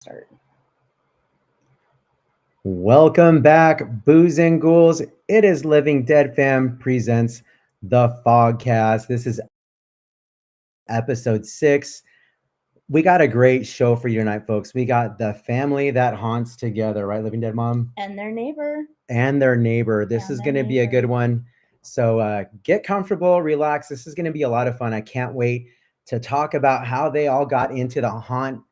Start. Welcome back, Booze and Ghouls. It is Living Dead Fam presents the FogCast. This is episode 6. We got a great show for you tonight, folks. We got the family that haunts together, right, Living Dead Mom? And their neighbor. This is going to be a good one. So get comfortable, relax. This is going to be a lot of fun. I can't wait to talk about how they all got into the haunt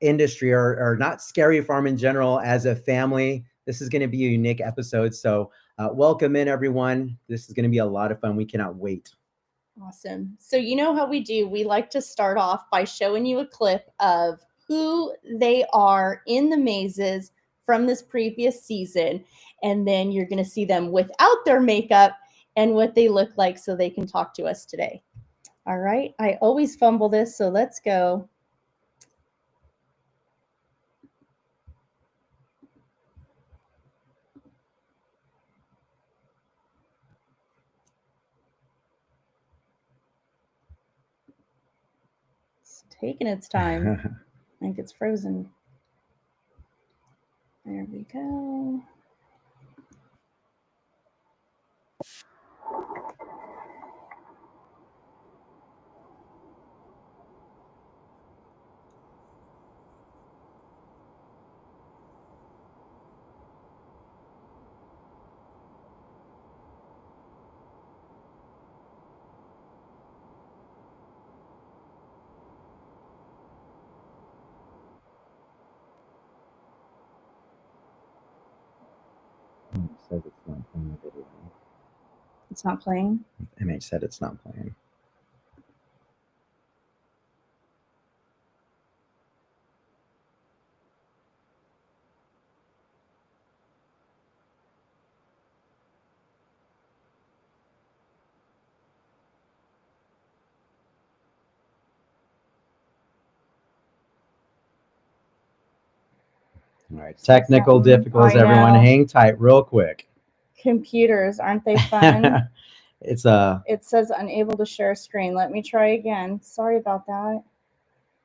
industry or not scary farm in general as a family. This is going to be a unique episode. So welcome in, everyone. This is going to be a lot of fun. We cannot wait. Awesome. So you know how we do. We like to start off by showing you a clip of who they are in the mazes from this previous season. And then you're going to see them without their makeup and what they look like so they can talk to us today. All right. I always fumble this, so let's go. Taking its time. I think it's frozen. There we go. Says it's not playing the video. It's not playing? MH said it's not playing. All right, technical difficulties, everyone. Hang tight real quick. Computers, aren't they fun? It says unable to share screen. Let me try again. Sorry about that.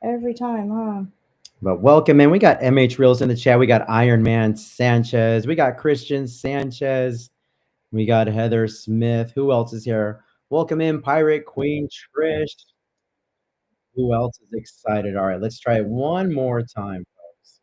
Every time, huh? But welcome in. We got MH Reels in the chat. We got Iron Man Sanchez. We got Christian Sanchez. We got Heather Smith. Who else is here? Welcome in, Pirate Queen Trish. Who else is excited? All right, let's try it one more time, folks.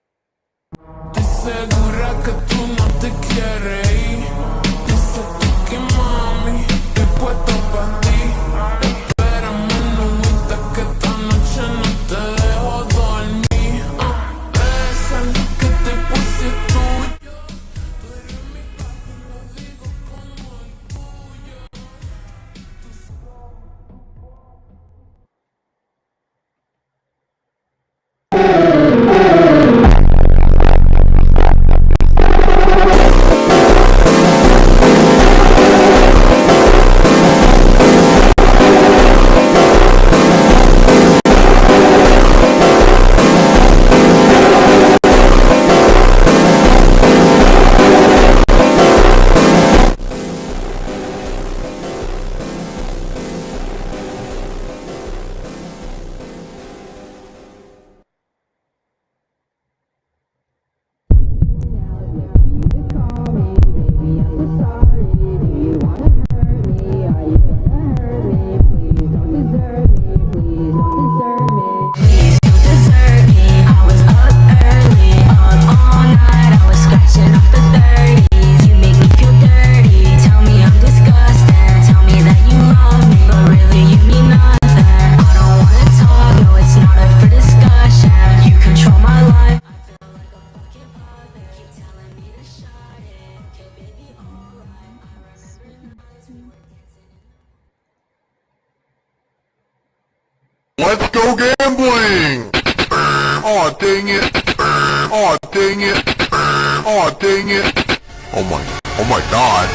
Let's go gambling! Aw, dang it! Aw, dang it! Aw, dang it! Oh my god!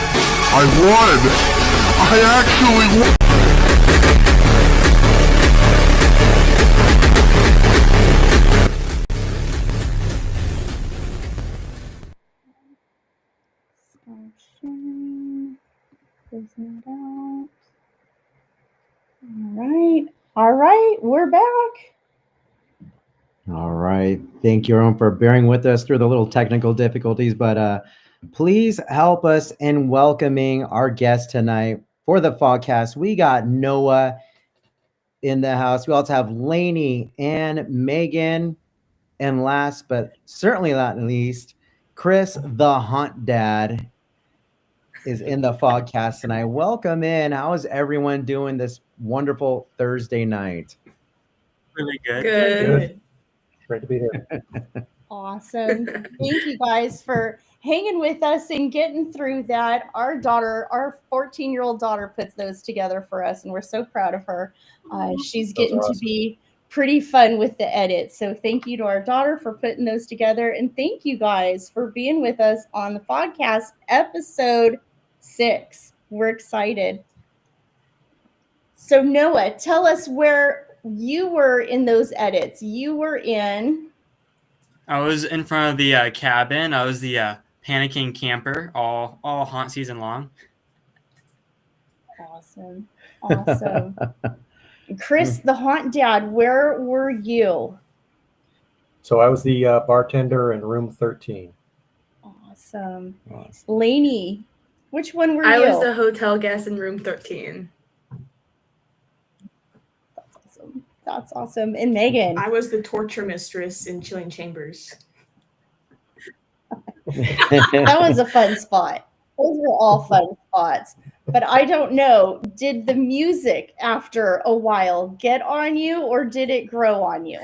I won! I actually won! All right, we're back. All right. Thank you, everyone, for bearing with us through the little technical difficulties. But please help us in welcoming our guest tonight for the podcast. We got Noah in the house. We also have Lainey and Megan. And last but certainly not least, Chris the Hunt Dad is in the podcast tonight. Welcome in. How is everyone doing this wonderful Thursday night? Really good. Good. Great to be here. Awesome. Thank you guys for hanging with us and getting through that. Our 14-year-old daughter puts those together for us, and we're so proud of her. She's getting to be pretty fun with the edit. So thank you to our daughter for putting those together. And thank you guys for being with us on the podcast episode 6. We're excited. So Noah, tell us where you were in those edits. You were in... I was in front of the cabin. I was the panicking camper all haunt season long. Awesome. Chris, the Haunt Dad, where were you? So I was the bartender in room 13. Awesome. Lainey, which one were you? I was the hotel guest in room 13. That's awesome. And Megan? I was the torture mistress in Chilling Chambers. That was a fun spot. Those were all fun spots. But I don't know, did the music after a while get on you or did it grow on you?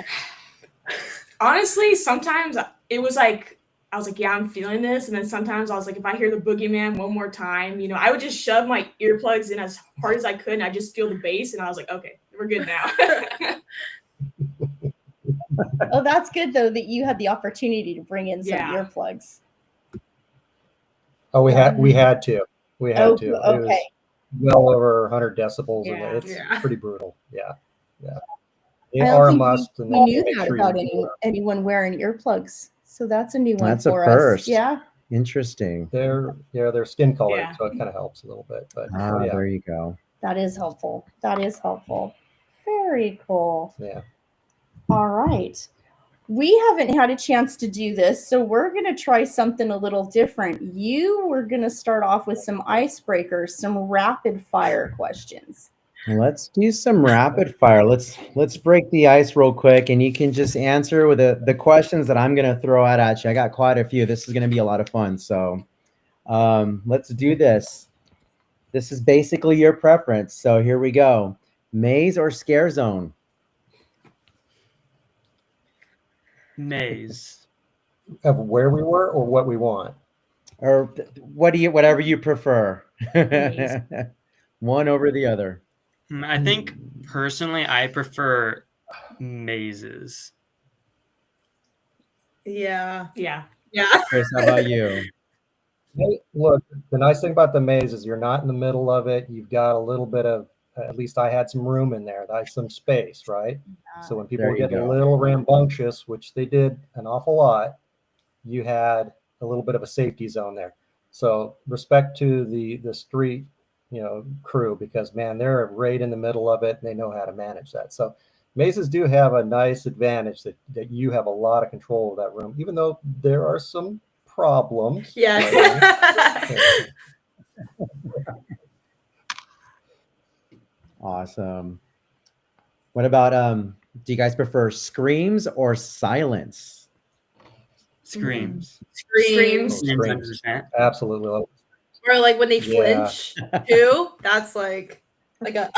Honestly, sometimes it was like, I was like, yeah, I'm feeling this. And then sometimes I was like, if I hear the boogeyman one more time, I would just shove my earplugs in as hard as I could. And I just feel the bass. And I was like, okay, we're good now. Oh, that's good, though, that you had the opportunity to bring in some earplugs. Oh, we had to. We had to. Okay. It was well over 100 decibels. Yeah, and it's pretty brutal. Yeah. I don't think we knew that about anyone wearing earplugs. So that's a new one for us. That's a first. Yeah. Interesting. They're skin colored, so it kind of helps a little bit. But there you go. That is helpful. Very cool. Yeah. All right. We haven't had a chance to do this, so we're going to try something a little different. You were going to start off with some icebreakers, some rapid fire questions. Let's do some rapid fire. Let's break the ice real quick, and you can just answer with the questions that I'm going to throw out at you. I got quite a few. This is going to be a lot of fun. So let's do this. This is basically your preference. So here we go. Maze or scare zone? Maze. Of where we were or what we want? Or whatever you prefer. One over the other. I think personally I prefer mazes. Yeah. Chris, how about you? Hey, look, the nice thing about the maze is you're not in the middle of it. You've got a little bit of, at least I had some room in there. That's some space, right? So when people get a little rambunctious, which they did an awful lot, you had a little bit of a safety zone there. So respect to the street, crew, because man, they're right in the middle of it and they know how to manage that. So mazes do have a nice advantage that you have a lot of control of that room, even though there are some problems. Yes. Awesome. What about do you guys prefer screams or silence? Screams. Screams. 100%. Absolutely. Or like when they flinch too. That's like a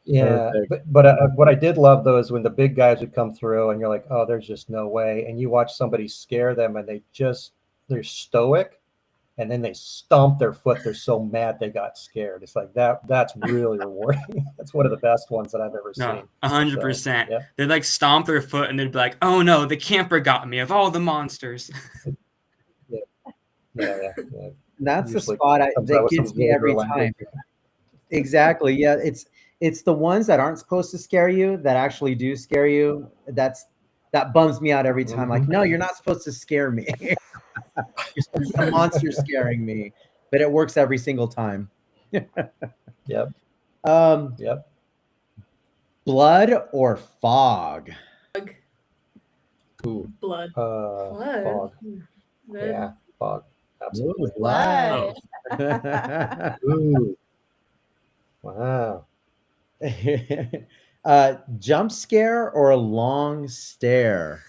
Yeah, but what I did love though is when the big guys would come through and you're like, oh, there's just no way, and you watch somebody scare them and they're stoic, and then they stomp their foot. They're so mad they got scared. It's like that's really rewarding. That's one of the best ones that I've ever seen. 100%. So, yeah. They'd like stomp their foot and they'd be like, oh no, the camper got me of all the monsters. Yeah. That's Usually the spot that gets me every time. Exactly. Yeah, it's the ones that aren't supposed to scare you that actually do scare you. That bums me out every time. Like, no, you're not supposed to scare me. You're supposed to be a monster scaring me, but it works every single time. Yep. Yep. Blood or fog? Ooh. Blood. Fog. Yeah, fog. Absolutely. Ooh, blood. Ooh. Wow. Jump scare or a long stare?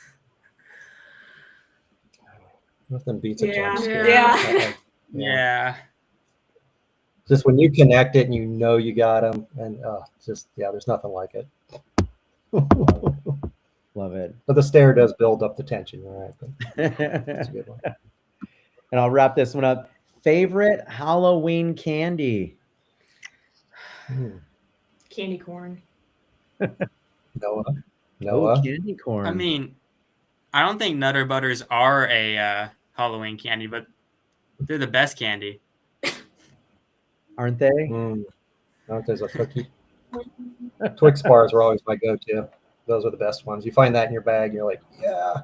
Nothing beats a jump Yeah. scare. Yeah. Yeah. Just when you connect it and you know you got them, and there's nothing like it. Love it. But the stare does build up the tension, right? But that's a good one. And I'll wrap this one up. Favorite Halloween candy? Candy corn. Noah. Oh, candy corn. I mean, I don't think Nutter Butters are a Halloween candy, but they're the best candy. Aren't they? Aren't those a cookie? Twix bars were always my go-to. Those are the best ones. You find that in your bag, you're like, yeah.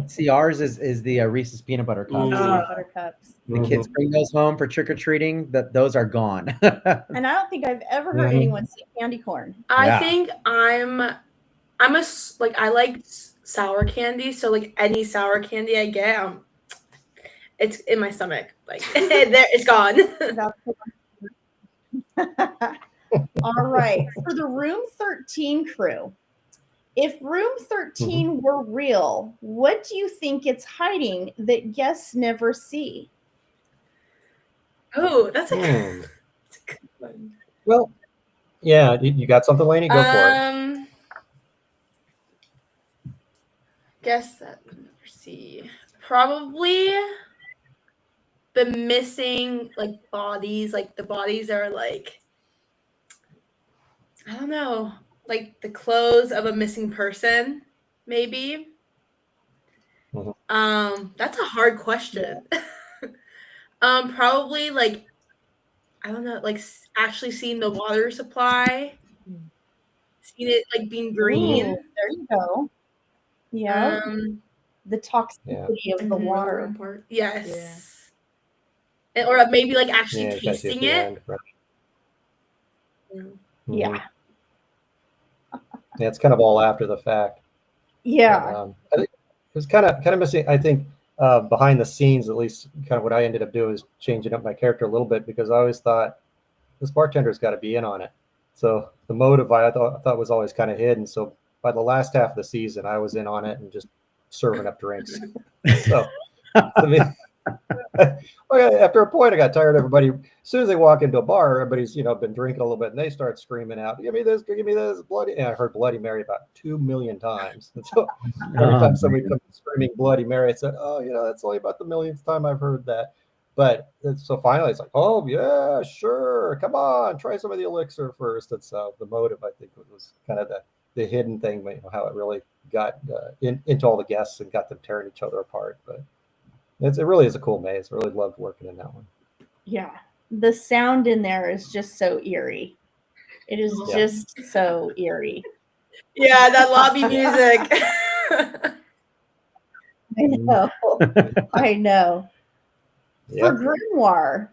See, ours is the Reese's peanut butter cups. Butter cups. The kids bring those home for trick-or-treating. Those are gone. And I don't think I've ever heard anyone say candy corn. I think I like sour candy, so like any sour candy I get, it's in my stomach. Like it's gone. All right. For the Room 13 crew, if Room 13 were real, what do you think it's hiding that guests never see? Oh, that's a good one. Well, yeah, you got something, Lainey? Go for it. Guess that we'll never see. Probably the missing bodies. Like the bodies are I don't know, like the clothes of a missing person, maybe. That's a hard question. Probably I don't know, actually seeing the water supply, seeing it being green. Ooh, there you go. Yeah. The toxicity of the water. Part. Yes. Yeah. Or maybe actually tasting it. Yeah. Yeah, it's kind of all after the fact. Yeah. I think it was kind of missing. I think behind the scenes, at least, kind of what I ended up doing is changing up my character a little bit, because I always thought this bartender's got to be in on it. So the motive I thought was always kind of hidden. So by the last half of the season, I was in on it and just serving up drinks. So I mean, after a point, I got tired of everybody. As soon as they walk into a bar, everybody's been drinking a little bit, and they start screaming out, "Give me this, bloody!" And I heard Bloody Mary about 2 million times. And so every time somebody comes screaming Bloody Mary, I said, "Oh, that's only about the millionth time I've heard that." But so finally, it's like, "Oh yeah, sure, come on, try some of the elixir first." And so the motive, I think, was kind of the hidden thing, but how it really got into all the guests and got them tearing each other apart. But it really is a cool maze. I really loved working in that one. Yeah. The sound in there is just so eerie. It is just so eerie. Yeah, that lobby music. I know. I know. Yep. For Grimoire,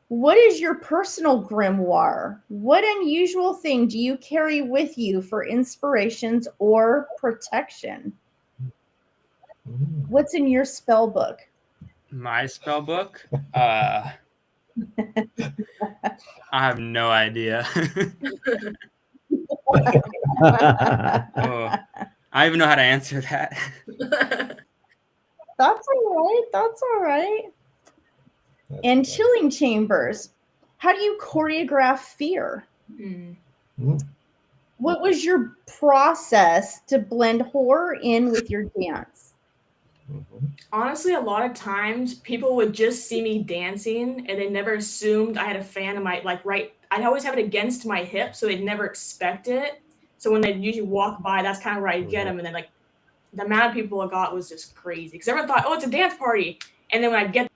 what is your personal grimoire? What unusual thing do you carry with you for inspirations or protection? What's in your spell book? My spell book? I have no idea. I don't even know how to answer that. That's all right. And chilling chambers. How do you choreograph fear? What was your process to blend horror in with your dance? Honestly, a lot of times people would just see me dancing and they never assumed I had a fan of my I'd always have it against my hip, so they'd never expect it. So when they'd usually walk by, that's kind of where I'd get them. And then the amount of people I got was just crazy, because everyone thought, oh, it's a dance party. And then when I get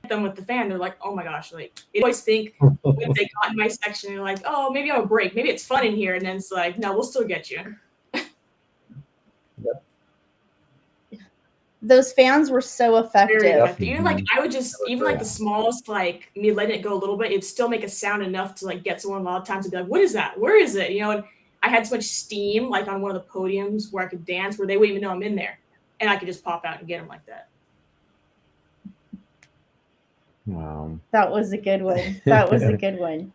them with the fan, they're like, oh my gosh, they always think when they got in my section, they're like, oh, maybe I'll break, maybe it's fun in here. And then it's like, no, we'll still get you. those fans were so effective. Very effective. Even like I would just even like the smallest like me letting it go a little bit, it'd still make a sound enough to like get someone a lot of times to be like, what is that? Where is it? You know, and I had so much steam like on one of the podiums where I could dance where they wouldn't even know I'm in there. And I could just pop out and get them like that. Wow. That was a good one. That was a good one.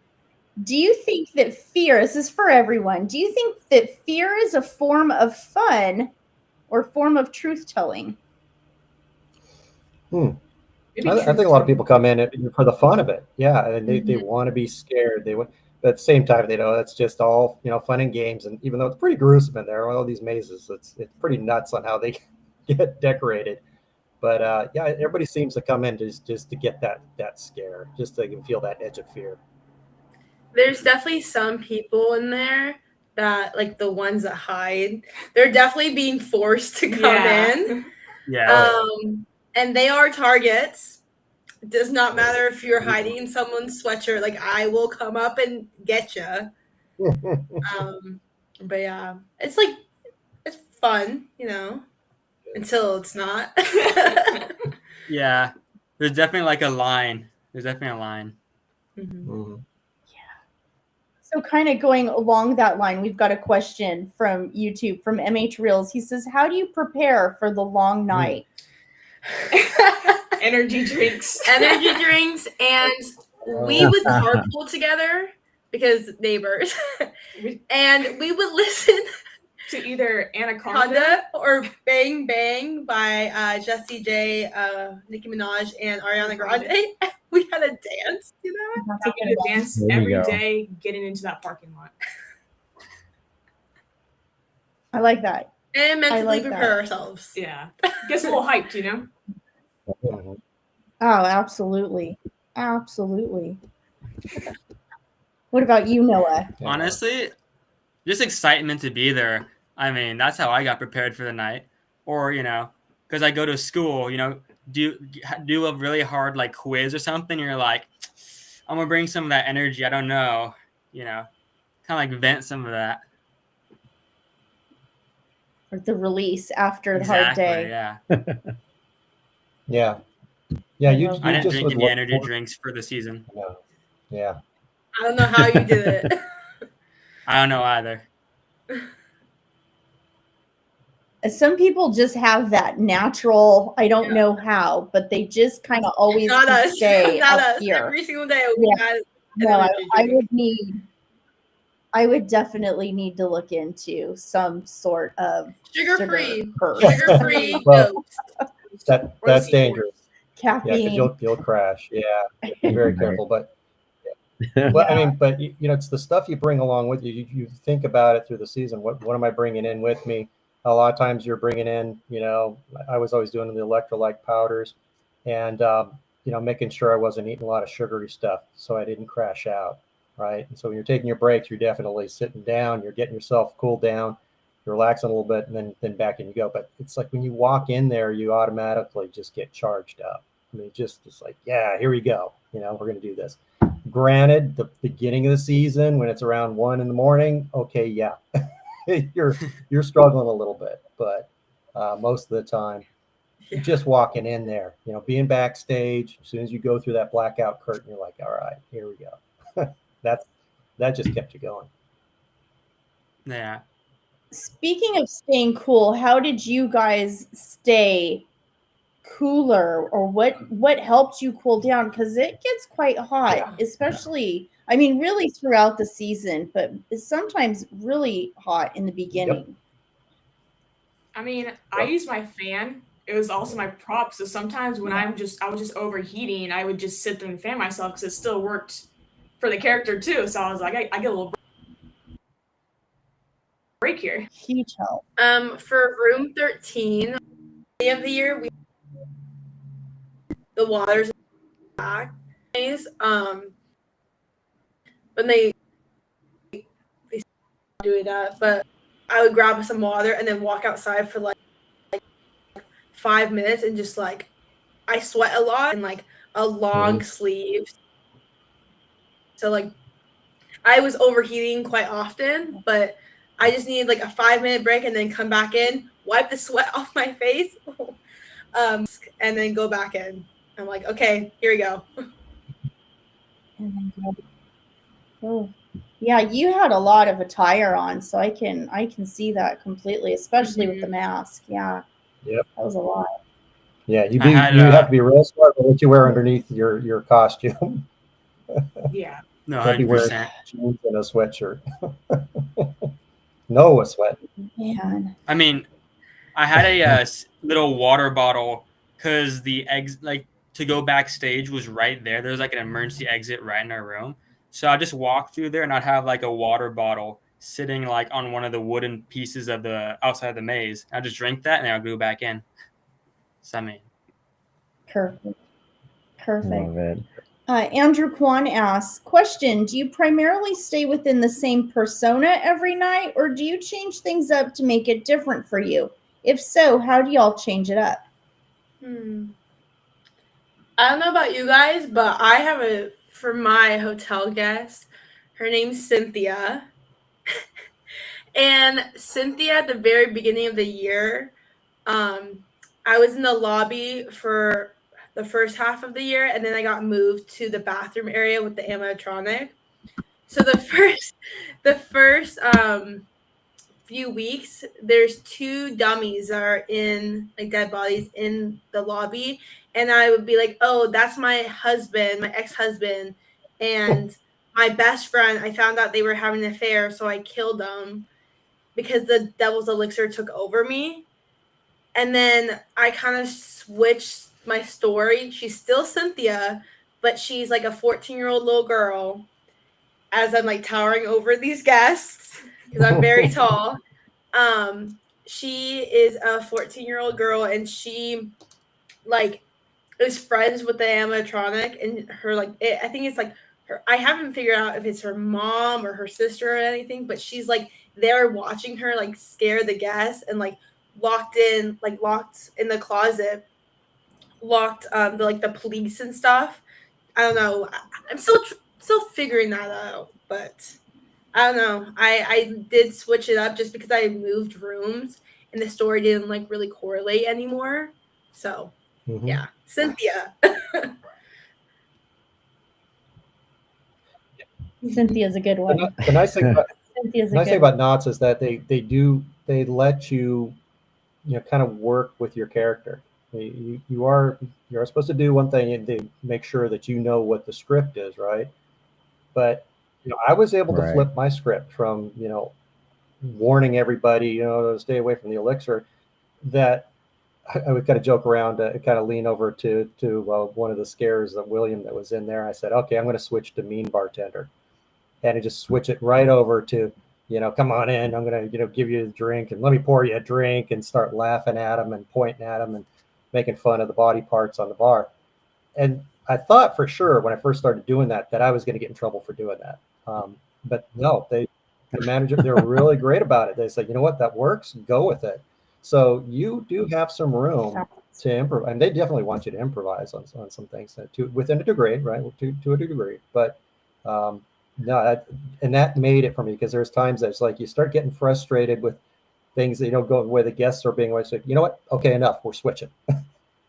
Do you think that fear, this is for everyone, do you think that fear is a form of fun or form of truth-telling? I think a lot of people come in for the fun of it. Yeah, and they want to be scared. They want, but at the same time, they know it's just all, you know, fun and games. And even though it's pretty gruesome in there, all these mazes, it's pretty nuts on how they get decorated. But yeah, everybody seems to come in just to get that scare, just so they can feel that edge of fear. There's definitely some people in there that, like the ones that hide, they're definitely being forced to come in. Yeah. And they are targets. It does not matter if you're hiding in someone's sweatshirt. Like, I will come up and get you. But yeah, it's like, it's fun, you know, until it's not. Yeah. There's definitely like a line. There's definitely a line. So kind of going along that line, we've got a question from YouTube, from MH Reels. He says, how do you prepare for the long night? Energy drinks. Energy drinks, and we would carpool together because neighbors. And we would listen to either Anaconda or Bang Bang by Jessie J, Nicki Minaj, and Ariana Grande. We had a dance, you know? That's a good dance every day getting into that parking lot. I like that. And mentally prepare ourselves. Yeah. Gets a little hyped, you know? Oh, absolutely. Absolutely. What about you, Noah? Honestly, just excitement to be there. I mean, that's how I got prepared for the night. Or, you know, because I go to school, you know, do a really hard like quiz or something. You're like, I'm gonna bring some of that energy. I don't know, you know, kind of like vent some of that. Or the release after the hard day. Yeah. Yeah. You I didn't just drink any energy drinks for the season. Yeah. I don't know how you did it. I don't know either. Some people just have that natural, I don't know how, but they just kind of always stay up here. Every single day. I would definitely need to look into some sort of sugar-free well, that's dangerous. Caffeine. Yeah, you'll crash. Yeah, be very careful. But well, I mean, but you know, it's the stuff you bring along with you. You think about it through the season. What am I bringing in with me? A lot of times you're bringing in, you know, I was always doing the electrolyte powders, and you know, making sure I wasn't eating a lot of sugary stuff so I didn't crash out, right? And so when you're taking your breaks, you're definitely sitting down, you're getting yourself cooled down, you're relaxing a little bit, and then back in you go. But it's like when you walk in there, you automatically just get charged up. I mean, just like, yeah, here we go. You know, we're going to do this. Granted, the beginning of the season, when it's around 1 a.m, okay, yeah. you're struggling a little bit, but most of the time, just walking in there, you know, being backstage, as soon as you go through that blackout curtain, you're like, all right, here we go. that just kept you going. Yeah. Speaking of staying cool, how did you guys stay cooler, or what helped you cool down? Because it gets quite hot, especially I mean, really throughout the season, but it's sometimes really hot in the beginning. Yep. I mean, I use my fan. It was also my prop. So sometimes when I was just overheating, I would just sit there and fan myself because it still worked for the character too. So I was like, I get a little break here. Huge help. For room 13, at the end of the year, the water's back. When they do that, but I would grab some water and then walk outside for like 5 minutes and just like I sweat a lot and like a long sleeve. So like I was overheating quite often, but I just needed like a 5-minute break and then come back in, wipe the sweat off my face. and then go back in. I'm like, okay, here we go. Oh, yeah, you had a lot of attire on, so I can see that completely, especially with the mask. Yeah. Yep. That was a lot. Yeah, you I had, have to be real smart with what you wear underneath your costume. Yeah. No, Can't be wearing 100%. jeans and a sweatshirt. No, a sweat. Man. I mean, I had a little water bottle because the eggs, like, to go backstage was right there. There's like an emergency exit right in our room. So I just walk through there and I'd have like a water bottle sitting like on one of the wooden pieces of the outside of the maze. I just drink that and I'll go back in. So I mean, Perfect. Perfect. Love it. Andrew Kwan asks, question, do you primarily stay within the same persona every night, or do you change things up to make it different for you? If so, how do y'all change it up? I don't know about you guys, but I have for my hotel guest, her name's Cynthia. And Cynthia, at the very beginning of the year, I was in the lobby for the first half of the year, and then I got moved to the bathroom area with the animatronic. So the first few weeks, there's 2 dummies that are in, like, dead bodies in the lobby, and I would be like, oh, that's my husband, my ex-husband, and my best friend. I found out they were having an affair, so I killed them because the devil's elixir took over me. And then I kind of switched my story. She's still Cynthia, but she's like a 14-year-old little girl as I'm like towering over these guests because I'm very tall. She is a 14-year-old girl, and she like is friends with the animatronic, and her I think it's like her. I haven't figured out if it's her mom or her sister or anything, but she's like there watching her like scare the guests, and like locked in the closet, locked the police and stuff. I don't know. I'm still figuring that out, but I don't know. I did switch it up just because I moved rooms and the story didn't like really correlate anymore. So yeah, Cynthia. Cynthia's a good one. The nice thing about Knotts is that they let you kind of work with your character. You're supposed to do one thing and they make sure that you know what the script is, right? But I was able to flip my script from warning everybody to stay away from the elixir, that I would kind of joke around, kind of lean over to one of the scares of William that was in there. I said, okay, I'm going to switch to mean bartender, and I just switch it right over to come on in. I'm going to give you a drink and let me pour you a drink, and start laughing at him and pointing at him and making fun of the body parts on the bar. And I thought for sure when I first started doing that I was going to get in trouble for doing that. But no, the manager, they're really great about it. They said, you know what, that works, go with it. So you do have some room to improvise, and they definitely want you to improvise on some things within a degree, right? To a degree. But no, that made it for me, because there's times that it's like you start getting frustrated with things that go where the guests are being like, you know what? Okay, enough. We're switching,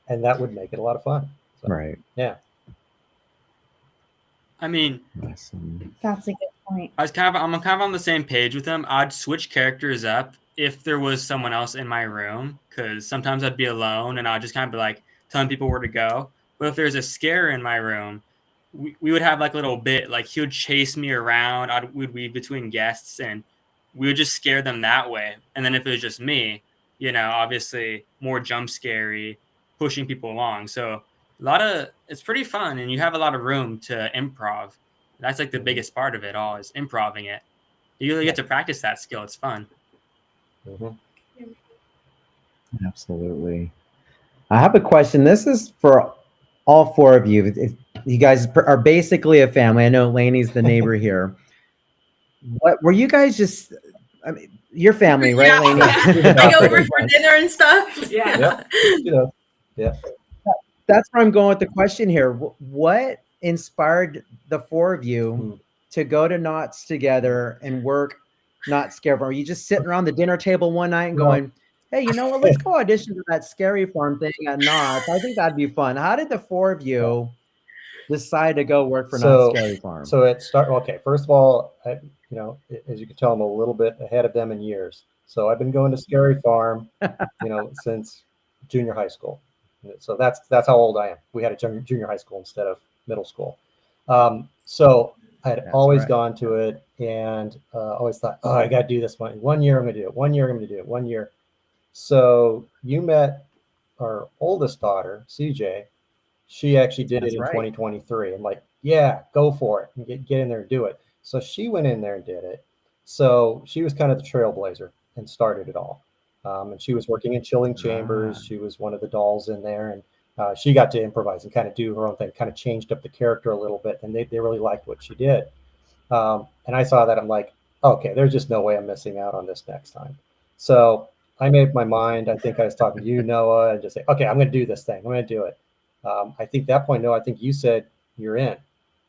and that would make it a lot of fun. So, right. Yeah. I mean, That's a good point. I'm kind of on the same page with them. I'd switch characters up if there was someone else in my room, because sometimes I'd be alone and I'd just kind of be like telling people where to go. But if there's a scare in my room, we would have like a little bit, like he would chase me around. We'd weave between guests and we would just scare them that way. And then if it was just me, obviously more jump scary, pushing people along. So it's pretty fun, and you have a lot of room to improv. That's like the biggest part of it all, is improving it. You really get to practice that skill. It's fun. Absolutely. I have a question. This is for all 4 of you. You guys are basically a family. I know Lainey's the neighbor here. What were you guys just? I mean, your family, right, Lainey? I go over for dinner and stuff. Yeah. Yeah. That's where I'm going with the question here. What inspired the 4 of you to go to Knott's together and work Not Scarecrow? Are you just sitting around the dinner table one night and going, hey, you know what? Let's go audition for that scary farm thing at Knott. I think that'd be fun. How did the four of you decide to go work for Knott Scary Farm? So okay. First of all, you know, as you can tell, I'm a little bit ahead of them in years. So I've been going to Scary Farm, you know, since junior high school. So that's how old I am. We had a junior high school instead of middle school. So I had always gone to it and always thought, oh, I got to do this one. 1 year I'm going to do it. 1 year I'm going to do it. 1 year. So you met our oldest daughter, CJ. She actually did it in 2023. I'm like, yeah, go for it and get in there and do it. So she went in there and did it. So she was kind of the trailblazer and started it all. And she was working in chilling chambers. She was one of the dolls in there, and she got to improvise and kind of do her own thing, kind of changed up the character a little bit, and they really liked what she did. And I saw that. I'm like, okay, there's just no way I'm missing out on this next time. So I made up my mind. I think I was talking to you, Noah, and just say, okay, I'm going to do this thing. I'm going to do it. I think that point, Noah, I think you said you're in,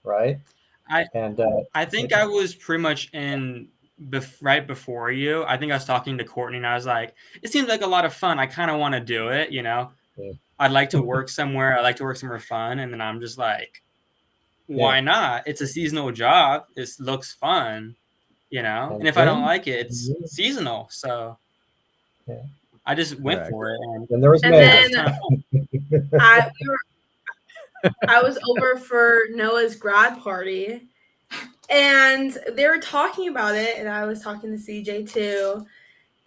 right? I think I was pretty much in right before you. I think I was talking to Courtney, and I was like, it seems like a lot of fun. I kind of want to do it, you know? Yeah. I'd like to work somewhere. I like to work somewhere fun. And then I'm just like, why not? It's a seasonal job. It looks fun, you know? And if I don't like it, it's seasonal. So I just went for it. And there was I was over for Noah's grad party, and they were talking about it, and I was talking to CJ too,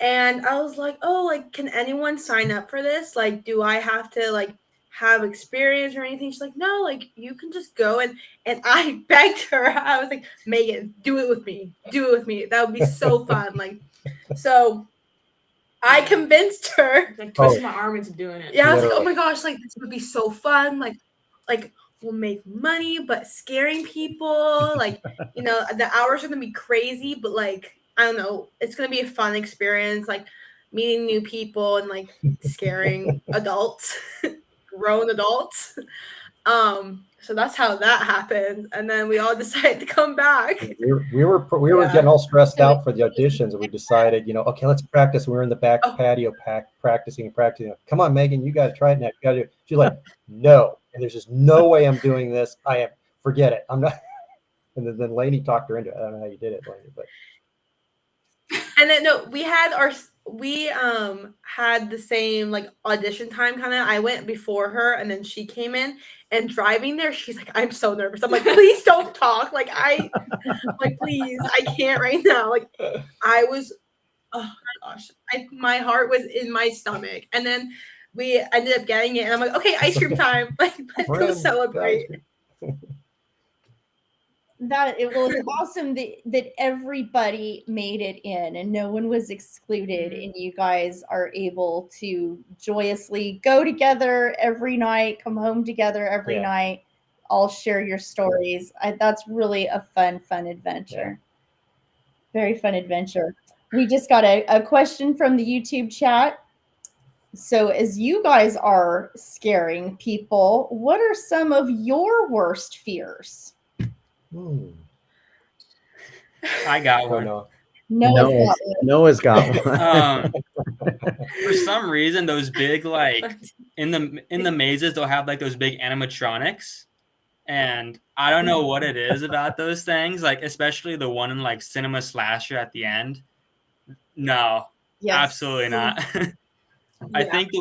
and I was like, oh, like, can anyone sign up for this? Like, do I have to, like, have experience or anything? She's like, no, like, you can just go. And I begged her. I was like, Megan, do it with me. Do it with me. That would be so fun. Like, so I convinced her. Like, twisting my arm into doing it. Yeah, I was like, oh my gosh, like, this would be so fun. Like we'll make money, but scaring people, like, you know, the hours are gonna be crazy, but like, I don't know, it's gonna be a fun experience, like meeting new people and like scaring adults, grown adults. So that's how that happened, and then we all decided to come back. We were getting all stressed out for the auditions, and we decided, you know, okay, let's practice. We were in the back patio practicing. Come on, Megan, you got to try it now. You got to do it. She's like, no, and there's just no way I'm doing this. Forget it. I'm not. And then Lainey talked her into it. I don't know how you did it, Lainey, but. And then we had the same like audition time kind of. I went before her, and then she came in. And driving there, she's like, I'm so nervous. I'm like, please don't talk. Like, please, I can't right now. Like, I was, oh my gosh, my heart was in my stomach. And then we ended up getting it, and I'm like, okay, ice cream time. Like, let's go celebrate. That it was awesome that everybody made it in and no one was excluded, and you guys are able to joyously go together every night, come home together every night, all share your stories. That's really a fun adventure. Very fun adventure. We just got a question from the YouTube chat. So as you guys are scaring people, what are some of your worst fears? I got one. Noah's got one. For some reason, those big, like, in the mazes, they'll have like those big animatronics, and I don't know what it is about those things. Like, especially the one in like Cinema Slasher at the end. No, absolutely not. I think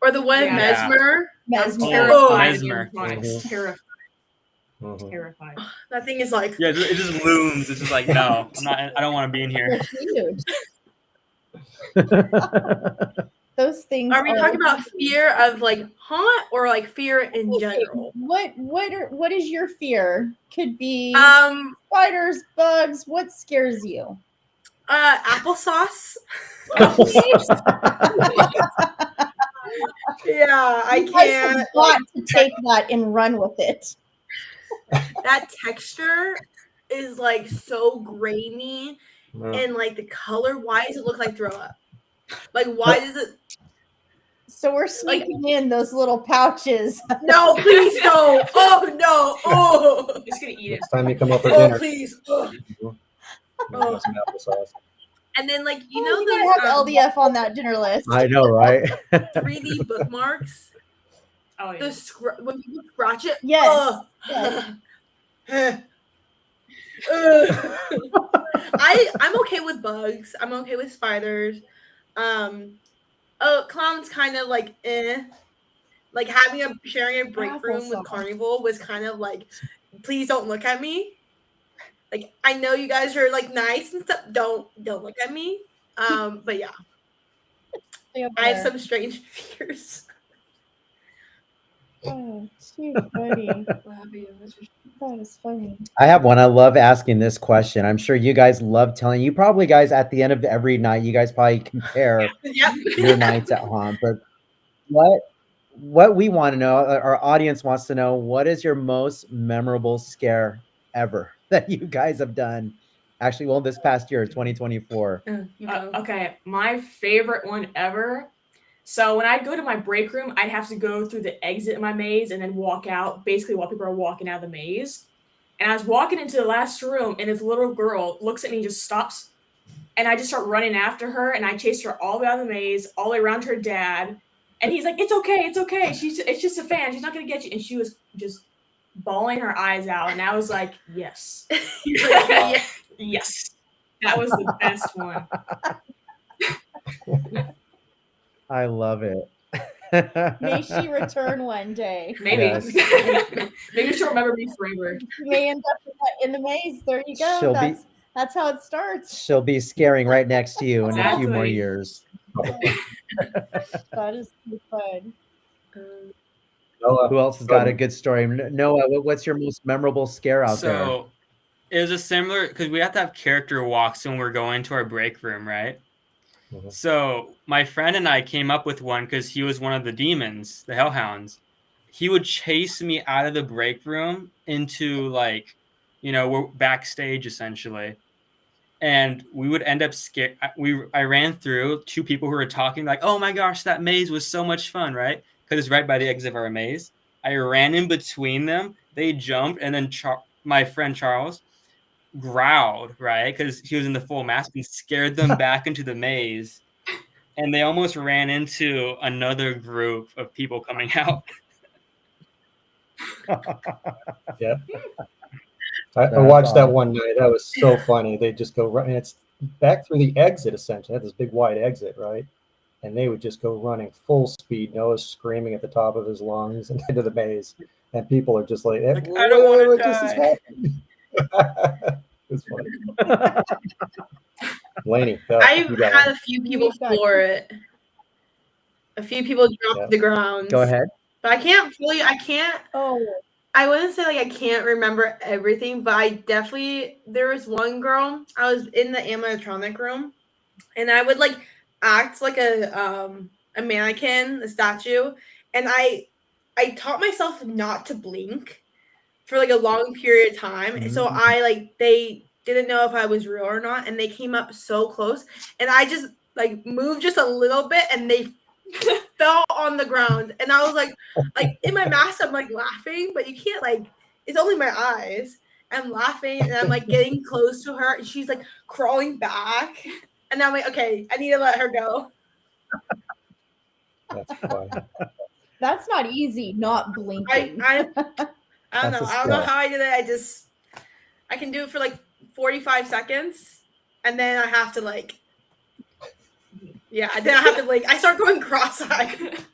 or the one Mesmer. Mesmer. Terrifying. Mm-hmm. Terrified. That thing is like, it just looms. It's just like, no, I'm not. I don't want to be in here. Those things. Are we talking about fear of like haunt or like fear in general? What is your fear? Could be spiders, bugs. What scares you? Applesauce. Yeah, I can't. Got to take that and run with it. That texture is like so grainy, and like the color. Why does it look like throw up? Like, why does it? So we're sneaking in those little pouches. No, please no. Oh no. Oh, I'm just gonna eat it. Next time you come up for dinner. Please. Some applesauce. And then like You gotta have LDF on that dinner list. I know, right? 3D bookmarks. Oh yeah. When people scratch it. Yes. I'm okay with bugs. I'm okay with spiders. Clowns kind of like like sharing a break room with Carnival was kind of like, please don't look at me. Like I know you guys are like nice and stuff. Don't look at me. But yeah, I have some strange fears. Oh, too funny. That is funny. I have one. I love asking this question. I'm sure you guys love telling. You probably guys at the end of every night, you guys probably compare your nights at haunt. But what we want to know, our audience wants to know, what is your most memorable scare ever that you guys have done? Actually, well, this past year, 2024. Okay, my favorite one ever. So when I go to my break room, I'd have to go through the exit of my maze and then walk out, basically while people are walking out of the maze. And I was walking into the last room, and this little girl looks at me and just stops. And I just start running after her, and I chased her all the way out of the maze, all the way around her dad. And he's like, it's okay. It's just a fan. She's not going to get you. And she was just bawling her eyes out. And I was like, yes. Yes. That was the best one. I love it. May she return one day. Maybe. Yes. Maybe she'll remember me forever. She may end up in the maze. There you go. That's how it starts. She'll be scaring right next to you in a few more Exactly. years. That is too fun. Who else has got a good story? Noah, what's your most memorable scare out there? So it was a similar, because we have to have character walks when we're going to our break room, right? Mhm. So my friend and I came up with one because he was one of the demons, the hellhounds. He would chase me out of the break room into we're backstage essentially. And we would end up scared. I ran through two people who were talking like, oh my gosh, that maze was so much fun, right? Because it's right by the exit of our maze. I ran in between them. They jumped, and then my friend Charles growled, right? Because he was in the full mask, and scared them back into the maze. And they almost ran into another group of people coming out. Yeah. I watched that one night. That was so funny. They just go right, and it's back through the exit essentially. They had this big wide exit, right? And they would just go running full speed. Noah's screaming at the top of his lungs and into the maze, and people are just like, I don't want to die. It's funny. Lainey, I've had a few people floor it. A few people drop to the ground. Go ahead. But I can't. I wouldn't say I can't remember everything, but there was one girl, I was in the animatronic room, and I would act like a mannequin, a statue, and I taught myself not to blink for a long period of time. Mm-hmm. So they didn't know if I was real or not, and they came up so close, and I just moved just a little bit, and they fell on the ground, and I was like in my mask, I'm laughing, but you can't it's only my eyes. I'm laughing, and I'm getting close to her, and she's crawling back, and I'm okay, I need to let her go. That's fun. That's not easy. Not blinking. I don't know. I don't know how I did it. I can do it for 45 seconds, and then I have to then I have to I start going cross-eyed.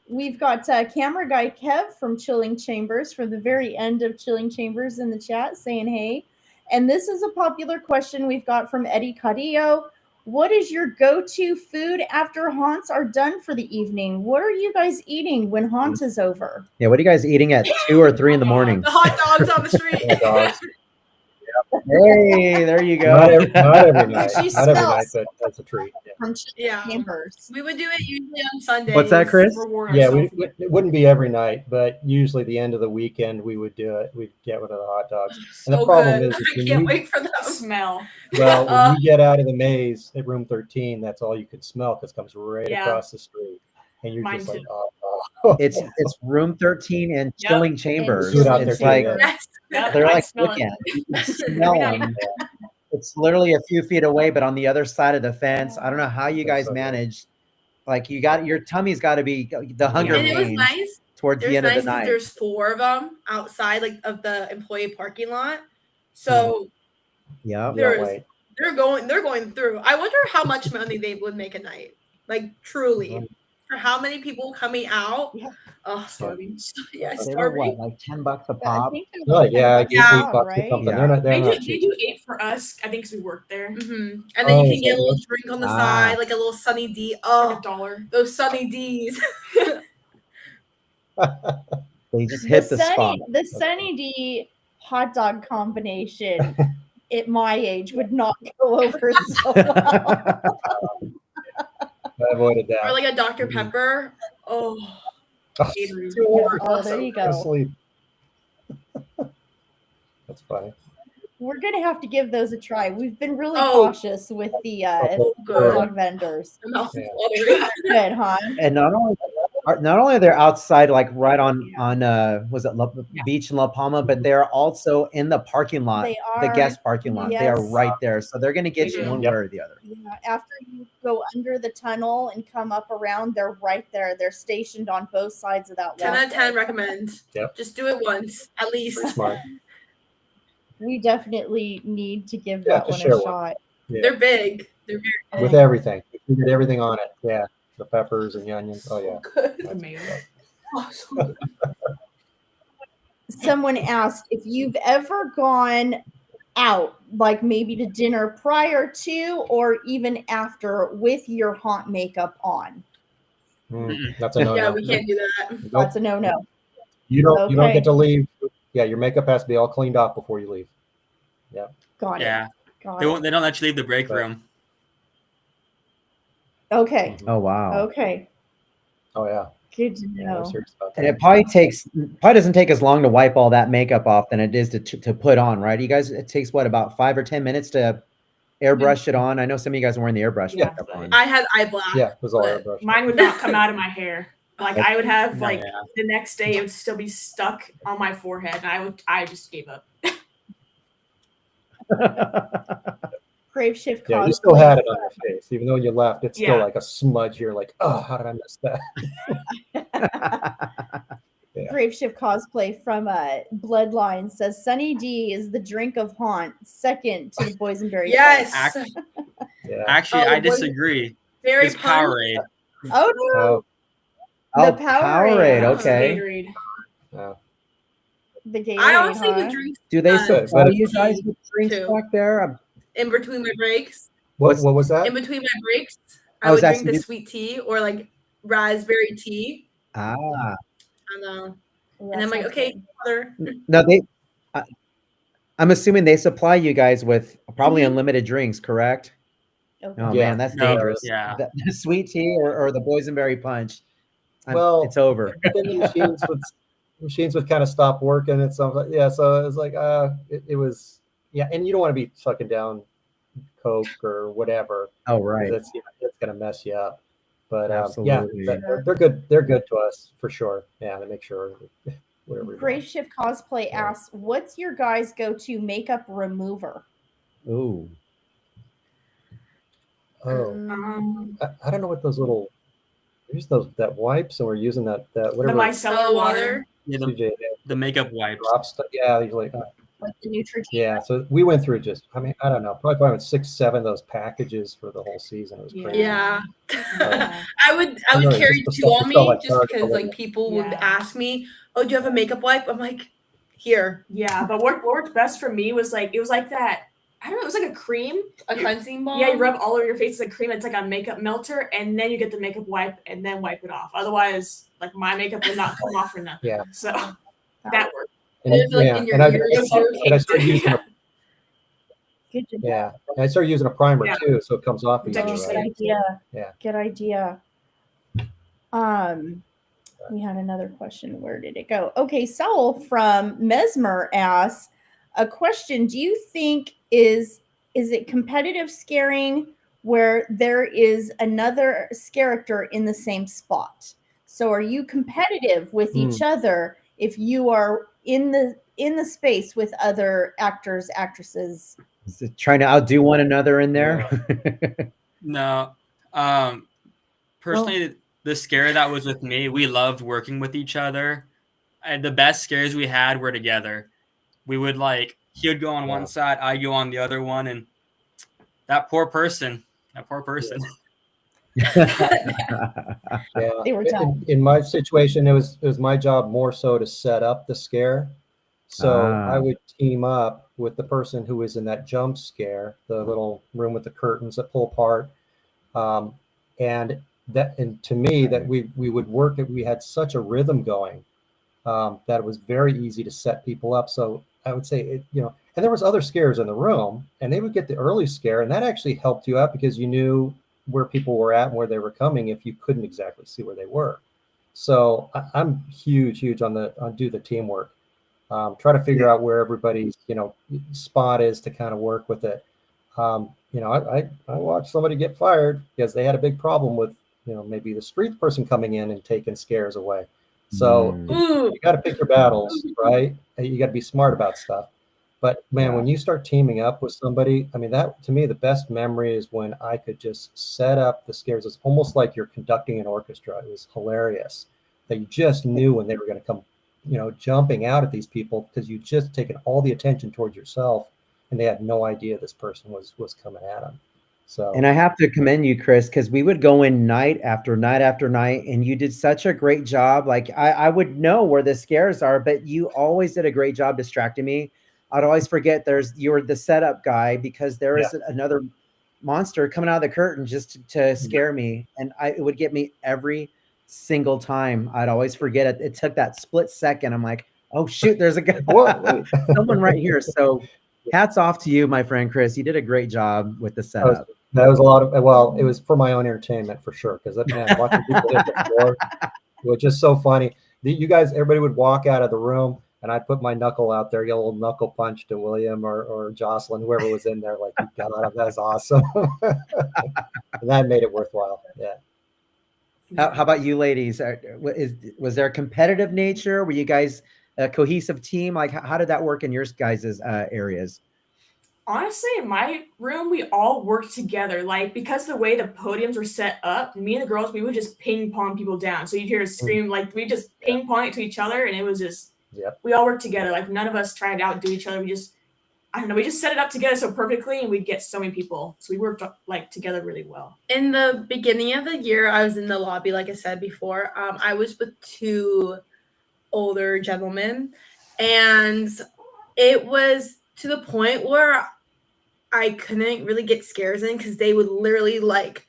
We've got camera guy Kev from Chilling Chambers from the very end of Chilling Chambers in the chat saying hey. And this is a popular question we've got from Eddie Cadillo. What is your go-to food after haunts are done for the evening? What are you guys eating when haunt is over? Yeah, what are you guys eating at 2 or 3 in the morning? The hot dogs on the street. Hot dogs. Hey, there you go. Not every night. She Not every night, smells. but that's a treat. Yeah. From Chambers. We would do it usually on Sundays. What's that, Chris? Yeah, it wouldn't be every night, but usually the end of the weekend we would do it. We'd get one of the hot dogs. And the problem is, I can't wait for the smell. Well, when you get out of the maze at room 13, that's all you could smell because it comes right across the street. And you're just It's room 13 and Yep. chilling chambers. Food out It's there, like too, Yes. Yep, they're I like smell it. bookends. You can smell Every them. It's literally a few feet away, but on the other side of the fence. I don't know how you That's guys so cool. manage. Like you got your tummy's got to be the hunger And it was pains nice. towards It the was end of nice the because night. there's 4 of them outside, like of the employee parking lot. So Yep. there Yeah, is- wait. they're going through. I wonder how much money they would make a night. Like truly, for how many people coming out? Yeah. Oh, Starving. yeah, They were starving. what, like $10 a I pop? think it Oh, was yeah, $10 Yeah. a pop, $8 or right? something. Yeah. They're not They cheap. do 8 for us. I think because we worked there. And then Oh, you is can get that a little what- drink on the Ah. side, like a little Sunny D. Like Oh, $1. those Sunny D's. They just hit the spot. The Sunny D hot dog combination at my age would not go over so well. I avoided Or that. like a Dr. Pepper. Oh, Gatorade. Oh, there you go. Asleep. That's funny. We're gonna have to give those a try. We've been really Oh. cautious with the Oh, hot good. dog vendors. I'm out Yeah. watering. Good, huh? And not only they're outside, like right on was it beach in La Palma, but they're also in the parking lot, They the are. guest parking lot. They are Yes. right there, so they're going to get you Mhm. one Yep. way or the other. Yeah, after you go under the tunnel and come up around, they're right there. They're stationed on both sides of that 10 out of 10 walkway. recommend. Yep. Just do it once, at least. Pretty smart. We definitely need to give Yeah, that just one share a one. shot. They're big. They're very With everything. You get everything on it. Yeah. The peppers and the onions. Oh, yeah. good. Amazing. Oh, so good. Someone asked if you've ever gone out, like maybe to dinner prior to or even after with your haunt makeup on. That's a no. Yeah, we can't do that. That's a no-no. You don't Okay. get to leave. Yeah, your makeup has to be all cleaned off before you leave. Got it. Yeah, Got they it. won't. They don't let you leave the break room. Okay. Oh wow! Okay. Oh yeah. Good to Yeah, know. I'm serious about And that. it probably doesn't take as long to wipe all that makeup off than it is to put on, right? You guys, it takes what, about 5 or 10 minutes to airbrush it on. I know some of you guys are wearing the airbrush Yeah. makeup on. I had eye black. Yeah, it was all but airbrush. Mine would not come out of my hair. Like I would have No, like yeah. the next day it would still be stuck on my forehead, and I just gave up. Crave Shift Yeah, cosplay. you still had it on your face, even though you left. It's still Yeah. like a smudge here. Like, oh, how did I miss that? Yeah. Grave Shift cosplay from Bloodline says Sunny D is the drink of haunt, second to the boysenberry. Yes. Act- Yeah. Actually, Oh, I what- disagree. Very It's pun. Powerade. Oh no, Oh, the Oh, Powerade. okay. Gatorade. yeah. the Gatorade. I honestly huh? would drink Do they But supply it's- you guys with drinks too. back there? in between my breaks. What was that? In between my breaks, I I was would drink asking the you- sweet tea or like raspberry tea. Ah, I know. Ooh, And that I'm like, sounds okay, good. mother. no, I'm assuming they supply you guys with probably Mhm. unlimited drinks, correct? Okay. Oh Yeah. man, that's No, dangerous. yeah. The sweet tea or the boysenberry punch. Well, it's over. But then the machines would kind of stop working and stuff. Yeah, so it's like it was and you don't want to be sucking down Coke or whatever. Oh right. That's it's gonna mess you up. But Absolutely. they're good. They're good to us for sure. Yeah, they make sure whatever. we Grave want. Shift cosplay Yeah. asks, "What's your guys' go-to makeup remover?" Ooh. Oh, I don't know what those little. Use that wipes, and we're using that The whatever. micellar water. Yeah, CJ the makeup wipes. drop stuff. Yeah, usually. Like the Neutrogena. Yeah, so we went through I don't know, probably 6, 7 of those packages for the whole season. It was Yeah. crazy. Yeah. Yeah. I would I know, carry just the 2 stuff on that felt me like just Target because or like people would Yeah. ask me, "Oh, do you have a makeup wipe?" I'm like, "Here, Yeah, but what worked best for me was like it was like that. I don't know. It was like a cream. a cleansing balm." Yeah, you rub all over your face as a cream. It's like a makeup melter, and then you get the makeup wipe, and then wipe it off. Otherwise, like my makeup would not come off for nothing. Yeah. So that worked. And, It's like yeah, in your and I ears. started using Good to know. and I started using a primer Yeah. too, so it comes off Protect easier, your Good right? idea. Yeah. Good idea. We had another question. Where did it go? Okay, Saul from Mesmer asks a question. Do you think is it competitive scaring where there is another character in the same spot? So are you competitive with each other if you are in the space with other actors, actresses? Is it trying to outdo one another in there? No. Personally, the scare that was with me, we loved working with each other. And the best scares we had were together. We would he would go on one side, I'd go on the other one, and that poor person. They were done. In my situation, it was my job more so to set up the scare. So I would team up with the person who was in that jump scare, the little room with the curtains that pull apart, and to me that we would work. We had such a rhythm going that it was very easy to set people up. So I would say and there was other scares in the room, and they would get the early scare, and that actually helped you out because you knew where people were at and where they were coming if you couldn't exactly see where they were. So I'm huge on do the teamwork. Try to figure out where everybody's spot is to kind of work with it. I watched somebody get fired because they had a big problem with maybe the street person coming in and taking scares away. So you got to pick your battles, right? You got to be smart about stuff. But man, when you start teaming up with somebody, I mean, that to me, the best memory is when I could just set up the scares. It's almost like you're conducting an orchestra. It was hilarious that you just knew when they were going to come, jumping out at these people because you just taken all the attention towards yourself, and they had no idea this person was coming at them. So, and I have to commend you, Chris, because we would go in night after night after night, and you did such a great job. Like I would know where the scares are, but you always did a great job distracting me. I'd always forget you were the setup guy because there is another monster coming out of the curtain just to scare me. And it would get me every single time. I'd always forget it. It took that split second. I'm like, oh shoot, there's a guy, someone right here. So hats off to you, my friend, Chris. You did a great job with the setup. That was a lot of, it was for my own entertainment for sure. Cause watching people hit the floor was just so funny. You guys, everybody would walk out of the room, and I'd put my knuckle out there, get a little knuckle punch to William or Jocelyn, whoever was in there. Like, God, that's awesome. And that made it worthwhile. Yeah. How about you ladies? Was there a competitive nature? Were you guys a cohesive team? Like, how did that work in your guys' areas? Honestly, in my room, we all worked together. Like, because the way the podiums were set up, me and the girls, we would just ping pong people down. So you'd hear us scream, like, we just ping pong it to each other, and it was just, we all worked together. Like, none of us tried to outdo each other. We just set it up together so perfectly, and we'd get so many people. So we worked together really well. In the beginning of the year, I was in the lobby, like I said before. I was with two older gentlemen, and it was to the point where I couldn't really get scares in because they would literally like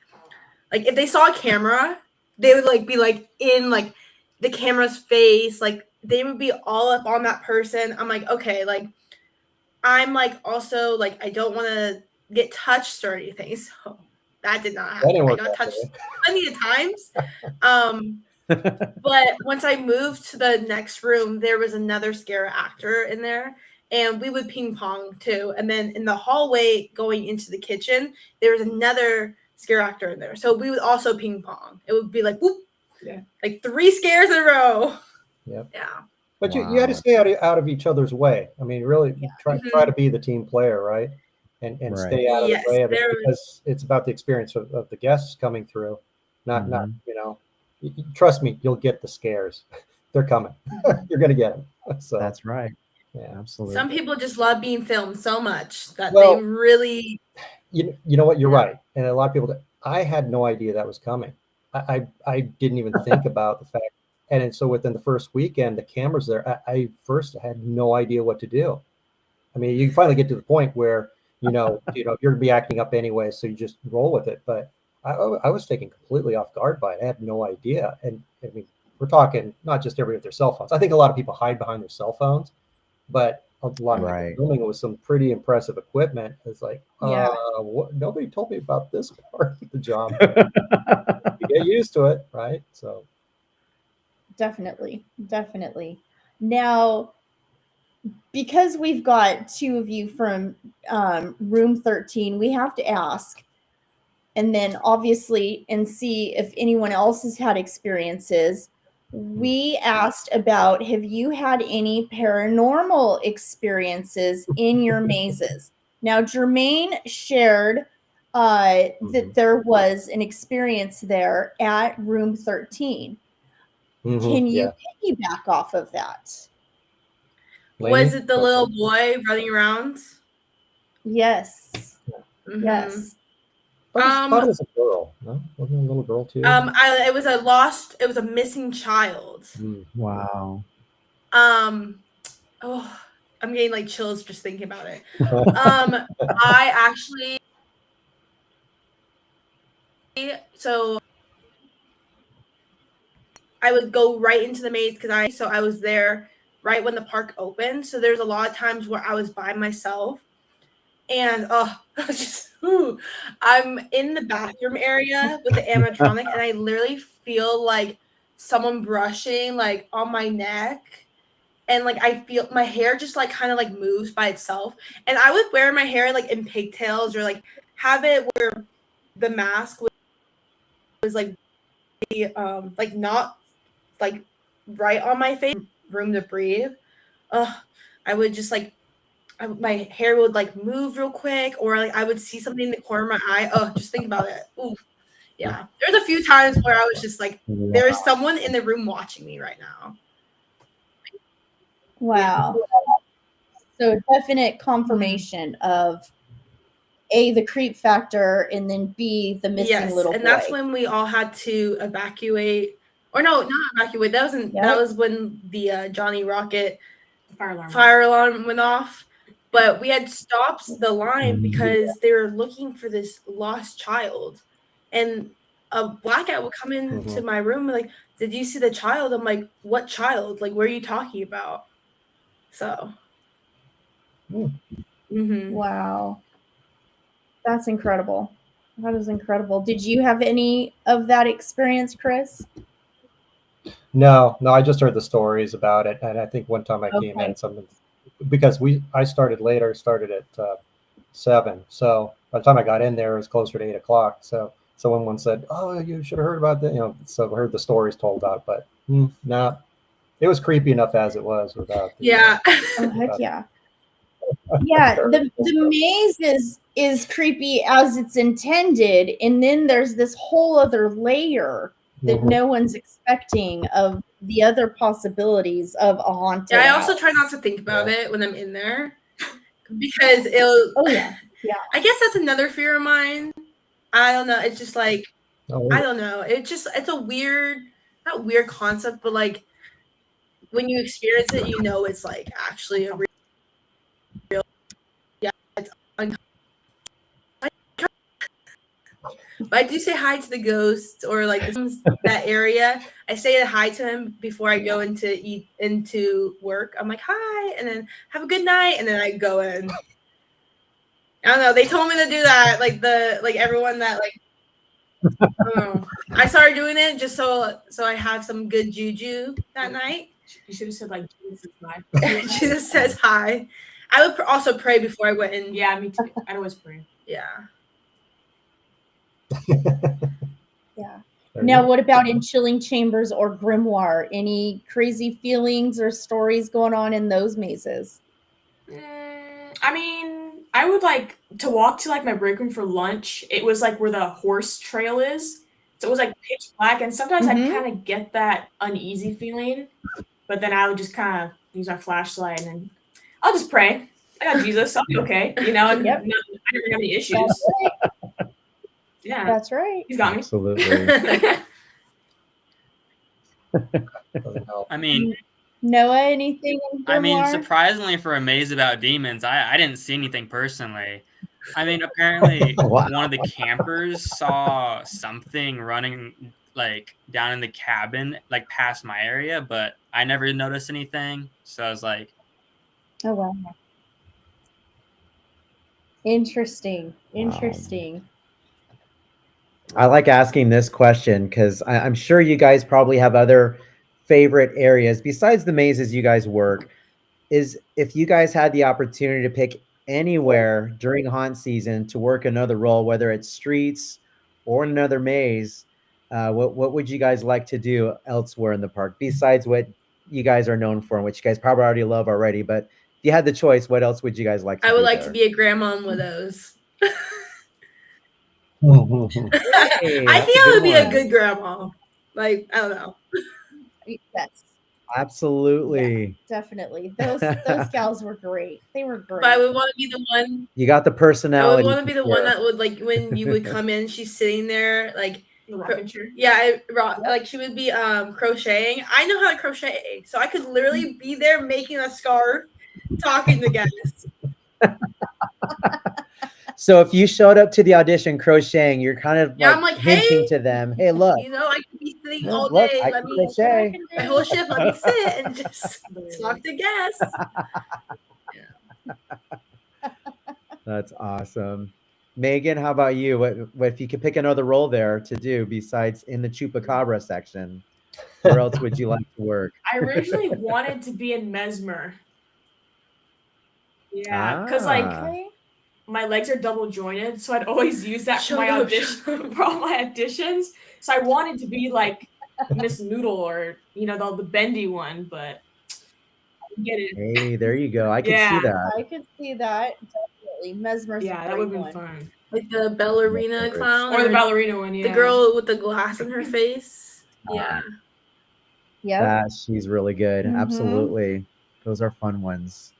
if they saw a camera, they would be in the camera's face, they would be all up on that person. I'm like, okay, I'm also I don't want to get touched or anything. So that did not happen. I got touched plenty of times. But once I moved to the next room, there was another scare actor in there, and we would ping pong too. And then in the hallway going into the kitchen, there was another scare actor in there. So we would also ping pong. It would be whoop, 3 scares in a row. Yep. Yeah. But you had to stay out of each other's way. I mean, really try to be the team player, right? And stay out of the way of it, because it's about the experience of the guests coming through. Not trust me, you'll get the scares. They're coming. You're going to get them. So that's right. Yeah, absolutely. Some people just love being filmed so much that they really. You know what? You're right. And a lot of people, I had no idea that was coming. I didn't even think about the fact. And so within the first weekend, the cameras there, I first had no idea what to do. I mean, you finally get to the point where, you're going to be acting up anyway, so you just roll with it. But I was taken completely off guard by it. I had no idea. And I mean, we're talking not just everybody with their cell phones. I think a lot of people hide behind their cell phones, but a lot of people filming it with some pretty impressive equipment. It's nobody told me about this part of the job. You get used to it, right? So. Definitely. Now, because we've got 2 of you from room 13, we have to ask, and then obviously, and see if anyone else has had experiences. we asked about, have you had any paranormal experiences in your mazes? Now, Jermaine shared that there was an experience there at room 13. Can you piggyback off of that? Lainey? Was it the little boy running around? Yes. Mhm. Yes. I thought it was a girl. No? Wasn't it a little girl too? It was a missing child. Wow. Oh, I'm getting like chills just thinking about it. I actually, so I would go right into the maze because I was there right when the park opened. So there's a lot of times where I was by myself, and I'm in the bathroom area with the animatronic, and I literally feel like someone brushing like on my neck, and like I feel my hair just like kind of like moves by itself. And I would wear my hair like in pigtails, or like have it where the mask was like not like right on my face, room to breathe. I would just like my hair would like move real quick, or like I would see something in the corner of my eye. Just think about it. Ooh, yeah. There's a few times where I was just like, there is someone in the room watching me right now. Wow. So definite confirmation of A, the creep factor, and then B, the missing little boy. And that's when we all had to evacuate. Or no, not evacuate. That was when the Johnny Rocket fire alarm went off. But we had stopped the line because they were looking for this lost child. And a blackout would come into my room and like, did you see the child? I'm like, what child? Like, what are you talking about? So. Wow. That's incredible. That is incredible. Did you have any of that experience, Chris? No, I just heard the stories about it. And I think one time I came in because I started later, started at 7. So by the time I got in there, it was closer to 8 o'clock. So someone said, "Oh, you should have heard about that." So I heard the stories told about, but no, it was creepy enough as it was without. Oh, heck yeah. Yeah, the maze is creepy as it's intended, and then there's this whole other layer that no one's expecting of the other possibilities of a haunted I also house. try not to think about it when I'm in there because it'll. Oh yeah. I guess that's another fear of mine. I don't know. It's just like I don't know. It's a weird, not weird concept, but like when you experience it, you know it's like actually a real. It's uncomfortable. But I do say hi to the ghosts or like that area. I say hi to him before I go into work. I'm like, hi, and then have a good night, and then I go in. I don't know. They told me to do that. Like everyone that like I don't know. I started doing it just so I have some good juju that night. You should have said like Jesus says hi. Jesus says hi. I would also pray before I went in. Yeah, me too. I'd always pray. Yeah. Yeah. Now, what about in Chilling Chambers or Grimoire? Any crazy feelings or stories going on in those mazes? I mean, I would like to walk to like my break room for lunch. It was like where the horse trail is. So it was like pitch black. And sometimes I kind of get that uneasy feeling. But then I would just kind of use my flashlight and then I'll just pray. I got Jesus. I'll be okay. You know, and I never have any issues. Yeah. That's right. He's got me. Absolutely. I mean, Noah, anything in Grimoire? I mean, surprisingly for a maze about demons, I didn't see anything personally. I mean, apparently one of the campers saw something running like down in the cabin, like past my area, but I never noticed anything. So I was like, oh wow. Interesting. I like asking this question because I'm sure you guys probably have other favorite areas besides the mazes you guys work. Is if you guys had the opportunity to pick anywhere during haunt season to work another role, whether it's streets or another maze, What would you guys like to do elsewhere in the park besides what you guys are known for and which you guys probably already love already? But if you had the choice, what else would you guys like to do? I would like there? to be a grandma in Widows. Hey, I that's think a I good would be a one. good grandma. Like, I don't know. Yes, Absolutely. definitely. Those gals were great. They were great. But I would want to be the one. You got the I would personality. want to be for the one sure. that would, like, when you would come in, she's sitting there, like, The rocking chair. yeah, like she would be crocheting. I know how to crochet, so I could literally be there making a scarf, talking to guests. So if you showed up to the audition crocheting, you're kind of Yeah, like, I'm like, hinting hey, to them, hey, look, you know, I could be sitting all look, day. I Let can me crochet. my whole shift. Let me sit and just talk to guests. That's awesome. Megan, how about you? What if you could pick another role there to do besides in the Chupacabra section? Where else would you like to work? I originally wanted to be in Mesmer. Yeah, because like Ah. my legs are double jointed, so I'd always use that for my Shut up, audition for all my auditions. So I wanted to be like Miss Noodle or the bendy one, but I didn't get it. Hey, there you go. I could see Yeah. that. I could see that definitely. Mesmer's Yeah, a that great would have one. been fun. Like the ballerina clown Or the ballerina one, yeah. the girl with the glass in her face. Yeah. Yep. That she's really good. Mhm. Absolutely. Those are fun ones.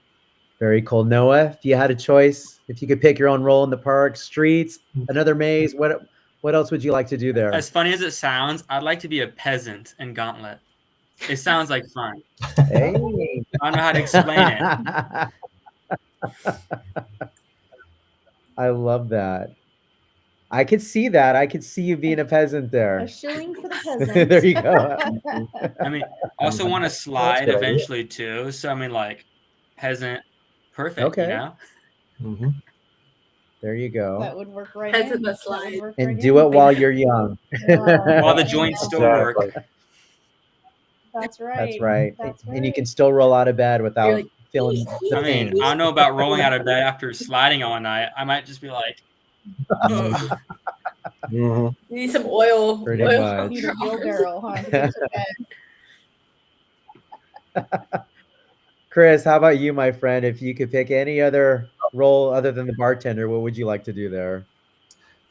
Very cool. Noah, if you had a choice, if you could pick your own role in the park, streets, another maze, what else would you like to do there? As funny as it sounds, I'd like to be a peasant in Gauntlet. It sounds like fun. Hey. I don't know how to explain it. I love that. I could see that. I could see you being a peasant there. A shilling for the peasant. There you go. I mean, I also want to slide good idea. eventually too. So I mean, like, peasant, perfect. Okay. You know. Mm-hmm. There you go. That would work right Peasant in. that That slide. would work And right do in. it while you're young. While the joints still work. That's right. That's right. That's And you right. can still roll out of bed without You're like, feeling the I mean, pain. I don't know about rolling out of bed after sliding all night. I might just be like, ugh. Mm-hmm. you need some oil. Pretty oil much. Need a wheelbarrow, huh? to get to bed. Chris, how about you, my friend? If you could pick any other role other than the bartender, what would you like to do there?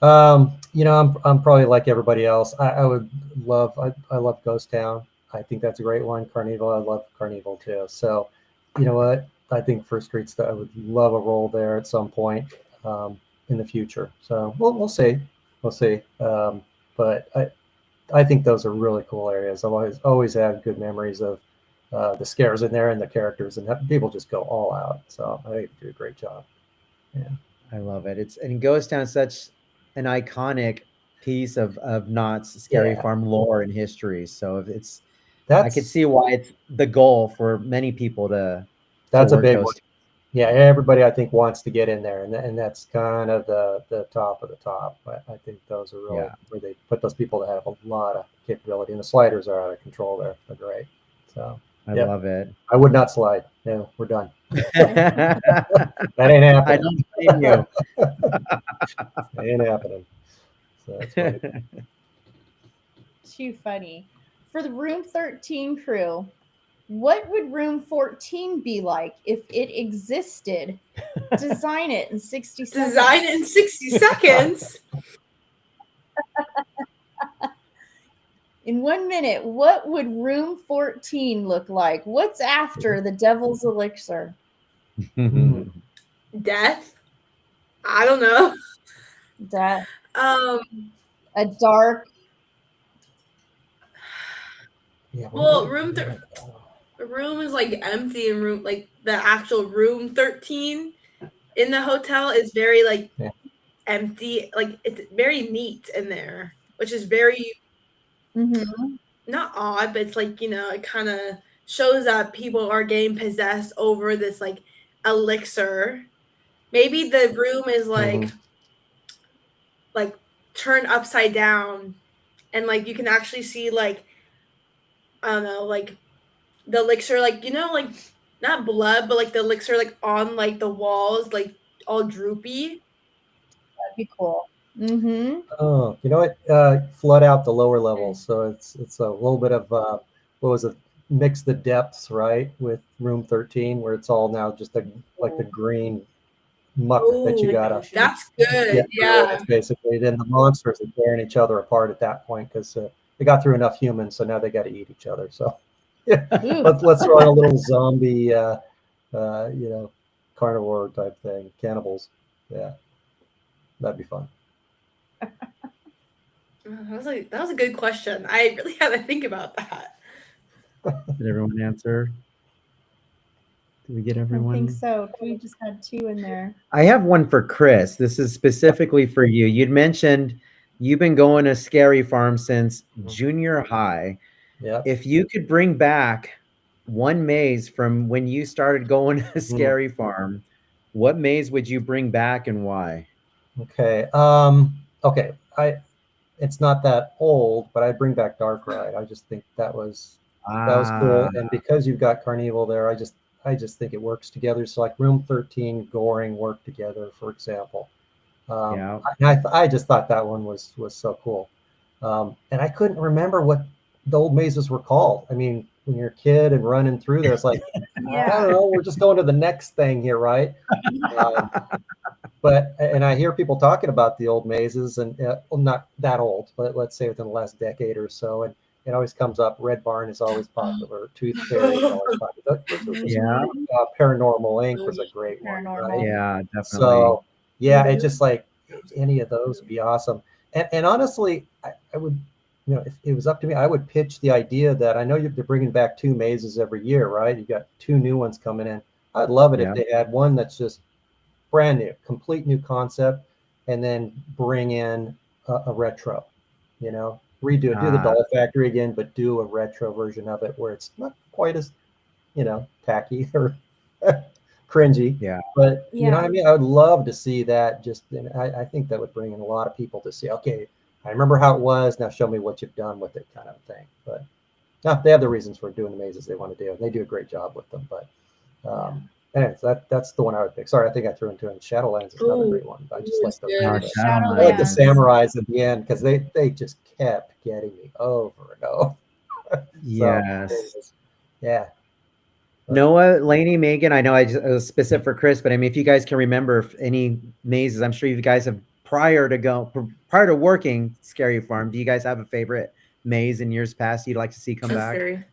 I'm probably like everybody else. I love Ghost Town. I think that's a great one. Carnival, I love Carnival too. So, you know what? I think for Streets that I would love a role there at some point in the future. So we'll see. But I think those are really cool areas. I've always had good memories of the scares in there and the characters, and people just go all out. So I think they do a great job. Yeah, I love it. And Ghost Town such an iconic piece of Knott's Scary Farm lore and history. So I could see why it's the goal for many people to. That's a work big those. one. Yeah, everybody I think wants to get in there, and that's kind of the top of the top. I think those are really where they put those people that have a lot of capability, and the sliders are out of control there. They're great. So I love it. I would not slide. No, we're done. That ain't happening. I don't blame you. Ain't happening. So that's funny. Too funny. For the Room 13 crew, what would Room 14 be like if it existed? Design it in 60 seconds. Design it in 60 seconds. In 1 minute, what would Room 14 look like? What's after the Devil's Elixir? Death. I don't know. Death. A dark. Well, room is like empty, and room like the actual room 13 in the hotel is very like empty. Like it's very neat in there, which is very not odd, but it's like it kind of shows that people are getting possessed over this like elixir. Maybe the room is like turned upside down, and like you can actually see like I don't know, like the elixir, like like not blood, but like the elixir like on like the walls, like all droopy. That'd be cool. Mm-hmm. Oh, you know what? Flood out the lower levels, so it's a little bit of what was it? Mix the depths, right, with room 13, where it's all now just like the green muck that you Ooh, gotta that's good. get through. Yeah. It's basically then the monsters are tearing each other apart at that point because they got through enough humans, so now they got to eat each other. So yeah, Ooh. let's throw in a little zombie, carnivore type thing, cannibals. Yeah, that'd be fun. That was a good question. I really had to think about that. Did everyone answer? Did we get everyone? I think so. We just had 2 in there. I have one for Chris. This is specifically for you. You'd mentioned you've been going to Scary Farm since junior high. Yeah. If you could bring back one maze from when you started going to Scary Farm, what maze would you bring back and why? Okay. Okay. It's not that old, but I bring back Dark Ride. I just think that was cool. And because you've got Carnival there, I just think it works together. So like Room 13, Goring work together, for example. Yeah. I just thought that one was so cool. And I couldn't remember what the old mazes were called. I mean, when you're a kid and running through there, it's like, I don't know, we're just going to the next thing here, right? And I hear people talking about the old mazes, and well, not that old, but let's say within the last decade or so, and it always comes up. Red Barn is always popular. Tooth Fairy is always popular. Yeah. Paranormal Inc. was a great one, right? Yeah, definitely. So yeah, it just like any of those would be awesome. And honestly, I would, if it was up to me, I would pitch the idea that I know they're bringing back 2 mazes every year, right? You got 2 new ones coming in. I'd love it if they had one that's just brand new, complete new concept, and then bring in a retro, redo it, do the Doll Factory again, but do a retro version of it where it's not quite as, tacky or cringy. Yeah. But you know what I mean? I would love to see that. I think that would bring in a lot of people to see, okay, I remember how it was. Now show me what you've done with it, kind of thing. But no, they have the reasons for doing the mazes they want to do. And they do a great job with them. But anyways, that's the one I would pick. Sorry, I think I threw into it. Shadowlands is another great one. I just like those. I like the samurais at the end because they just kept getting me over and over. Yes. Yeah. Noah, Lainey, Megan, I know it was specific for Chris, but I mean, if you guys can remember any mazes, I'm sure you guys have prior to working Scary Farm, do you guys have a favorite maze in years past you'd like to see come back?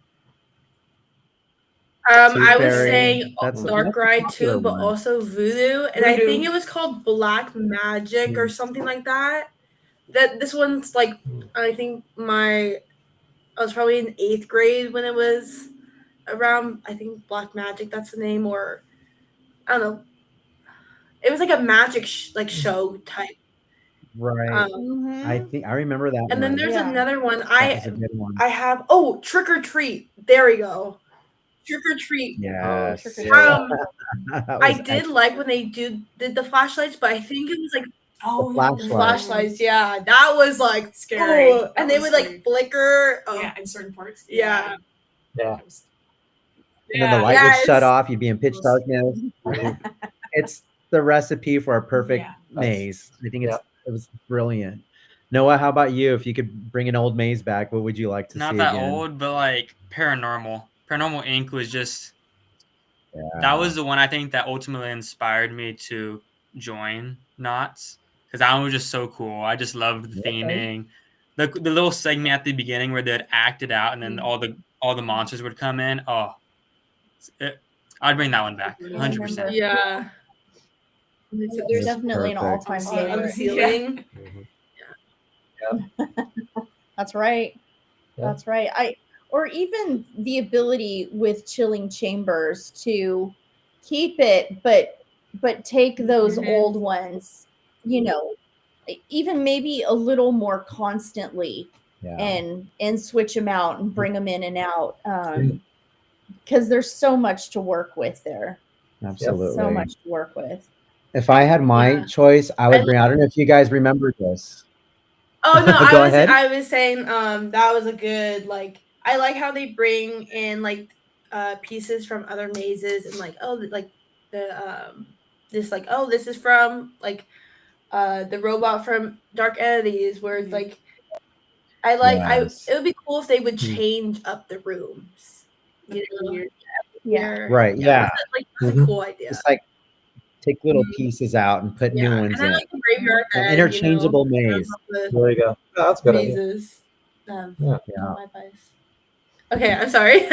I was saying Dark Ride too, but also Voodoo, and I think it was called Black Magic or something like that. This one's like, I think I was probably in 8th grade when it was around, I think Black Magic, that's the name, or I don't know. It was like a magic show type. Right. I think I remember that. And then there's another one. That was a good one. I have Trick or Treat. There we go. Trick or Treat. Yes. I did like when they did the flashlights, but I think it was like the flashlights. Yeah, that was like scary. And they would like flicker. Yeah, in certain parts. Yeah. Yeah. And then the light would shut off. You'd be in pitch darkness. It's the recipe for a perfect maze. I think it was brilliant. Noah, how about you? If you could bring an old maze back, what would you like to see? Not that old, but like Paranormal. Paranormal Inc. was just that was the one I think that ultimately inspired me to join Knott's, because that one was just so cool. I just loved the theming, the little segment at the beginning where they'd act it out, and then all the monsters would come in. I'd bring that one back, 100%. Yeah. There's definitely an all-time favorite. On the ceiling. Yeah. That's right. Yeah. That's right. Or even the ability with Chilling Chambers to keep it, but take those old ones, even maybe a little more constantly, and switch them out and bring them in and out, because there's so much to work with there. Absolutely. So much to work with. If I had my choice, I would bring. I don't know if you guys remember this. Oh no, Go ahead. I was saying that was a good I like how they bring in pieces from other mazes and this is from the robot from Dark Entities, where it's like, Yes. it would be cool if they would change up the rooms. You know, Yeah. Right. Yeah. That's a cool idea. Just like take little pieces out and put new ones And I in. like the graveyard An bed, interchangeable maze. There you go. Oh, that's a good idea. mazes. Yeah. My advice. Okay, I'm sorry.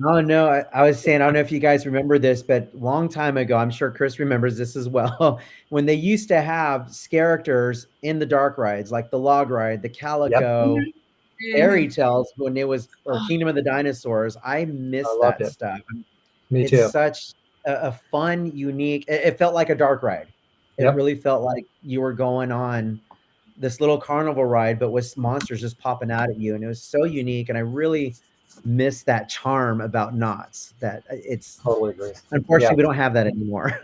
Oh no, I was saying, I don't know if you guys remember this, but long time ago, I'm sure Chris remembers this as well. When they used to have characters in the dark rides, like the log ride, the Calico, Fairy Tales, when it was, or Kingdom of the Dinosaurs, I miss that stuff. Me too. It's such a fun, unique. It felt like a dark ride. It really felt like you were going on this little carnival ride, but with monsters just popping out at you, and it was so unique. And I really miss that charm about Knott's. That it's totally agree. Unfortunately, we don't have that anymore.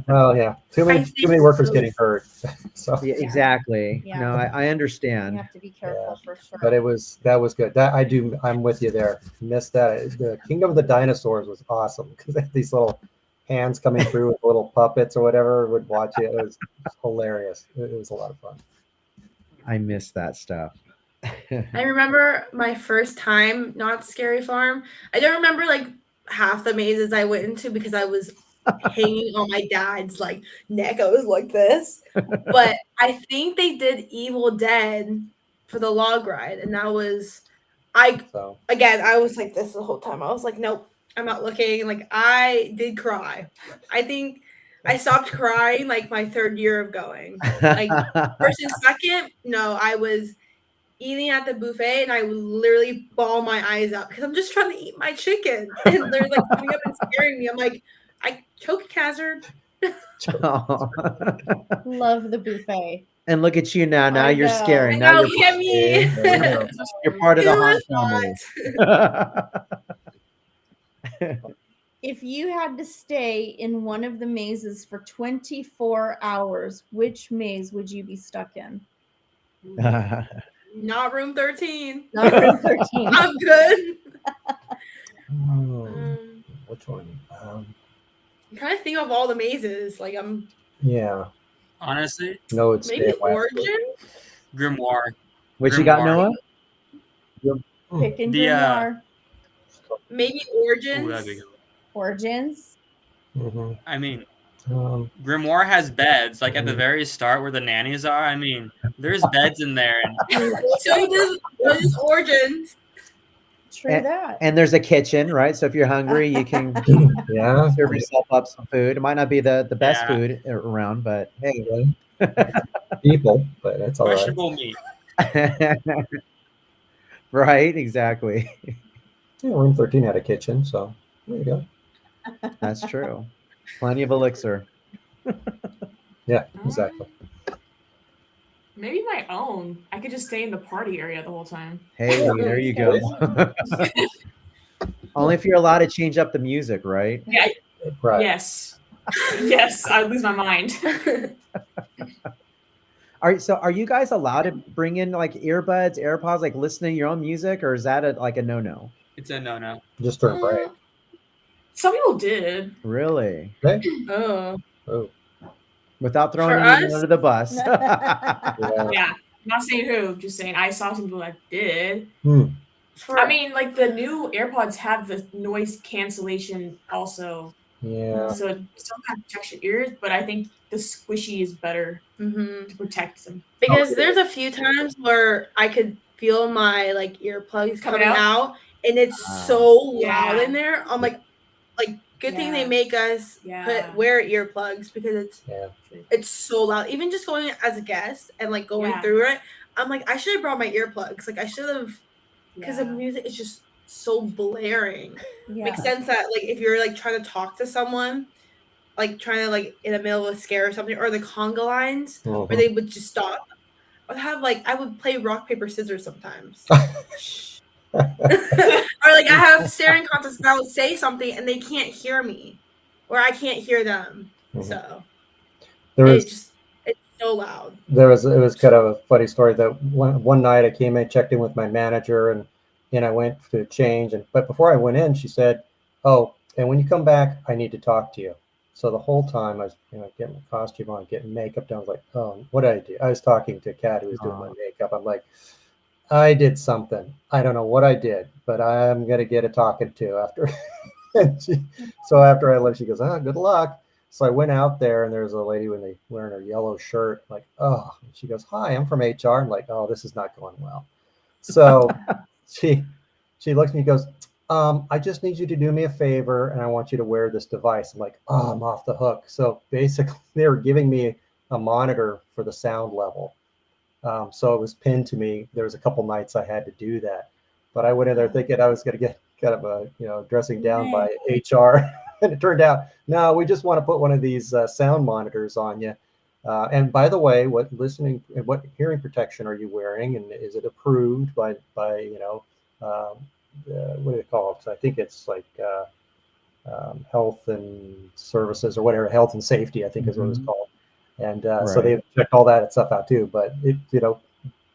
Well, yeah, too many workers getting hurt. So yeah, exactly. Yeah. No, I understand. You have to be careful for sure. But that was good. I'm with you there. Missed that. The Kingdom of the Dinosaurs was awesome because they had these little hands coming through with little puppets or whatever would watch it. It was hilarious. It was a lot of fun. I miss that stuff. I remember my first time not Scary Farm. I don't remember like half the mazes I went into because I was hanging on my dad's like neck. I was like this. But I think they did Evil Dead for the log ride, and that was I was like this the whole time. I was like, nope, I'm not looking. Like I did cry. I think I stopped crying like my third year of going. Like first and second, no, I was eating at the buffet and I would literally bawl my eyes out because I'm just trying to eat my chicken. And they're like coming up and scaring me. I'm like, I choke hazard. Love the buffet. And look at you now. Now you're scaring. Now Now look at me. you're part of the haunt family. If you had to stay in one of the mazes for 24 hours, which maze would you be stuck in? Not room 13. Not room 13. I'm good. Which one? I'm trying to think of all the mazes. Like I'm. Yeah. Honestly. No, it's maybe Origin. Grimoire. What you got, Noah? Picking Grimoire. Maybe Origins. Ooh, that'd be good. Origins. Mm-hmm. I mean, Grimoire has beds, like at the very start where the nannies are. I mean, there's beds in there. And so does Origins. True that. And there's a kitchen, right? So if you're hungry, you can serve yourself up some food. It might not be the best food around, but hey, people, but that's all right. Questionable meat. Right, exactly. Yeah, room 13 had a kitchen, so there you go. That's true. Plenty of elixir. Yeah, exactly. Maybe my own. I could just stay in the party area the whole time. Hey, there you go. Only if you're allowed to change up the music, right? Yeah. Right. Yes. Yes, I'd lose my mind. Are you guys allowed to bring in like earbuds, AirPods, like listening to your own music, or is that like a no-no? It's a no-no. Just during break. Some people did. Really? Okay. Oh. Without throwing anyone under the bus. Yeah. Not saying who, just saying I saw some people that did. I mean, like the new AirPods have the noise cancellation also. Yeah. So it still kind of protects your ears, but I think the squishy is better to protect them. Because there's a few times where I could feel my like earplugs coming out, and it's so loud in there. I'm like good thing they make us wear earplugs because it's so loud. Even just going as a guest and like going through it, I'm like I should have brought my earplugs. Like I should have, because the music is just so blaring. Makes sense that like if you're like trying to talk to someone, like trying to like in the middle of a scare or something, or the conga lines where they would just stop. I would play rock paper scissors sometimes. Or like I have staring contests and I would say something and they can't hear me, or I can't hear them. So it's so loud. It was kind of a funny story that one night I came in, checked in with my manager, and I went to change. But before I went in, she said, "Oh, and when you come back, I need to talk to you." So the whole time I was, getting my costume on, getting makeup done. I was like, oh, what did I do? I was talking to Kat, who was doing my makeup. I'm like, I did something. I don't know what I did, but I'm gonna get a talking to after. So after I left, she goes, good luck. So I went out there, and there's a lady wearing her yellow shirt. I'm like, oh, and she goes, hi, I'm from HR. I'm like, oh, this is not going well. So she looks at me and goes, I just need you to do me a favor, and I want you to wear this device. I'm like, oh, I'm off the hook. So basically, they were giving me a monitor for the sound level. So it was pinned to me. There was a couple nights I had to do that, but I went in there thinking I was going to get kind of a dressing down by HR, and it turned out, no, we just want to put one of these sound monitors on you. And by the way, what hearing protection are you wearing, and is it approved by what do they call it? So I think it's like health and services or whatever, health and safety, I think is what it's called. And so they checked all that stuff out too. But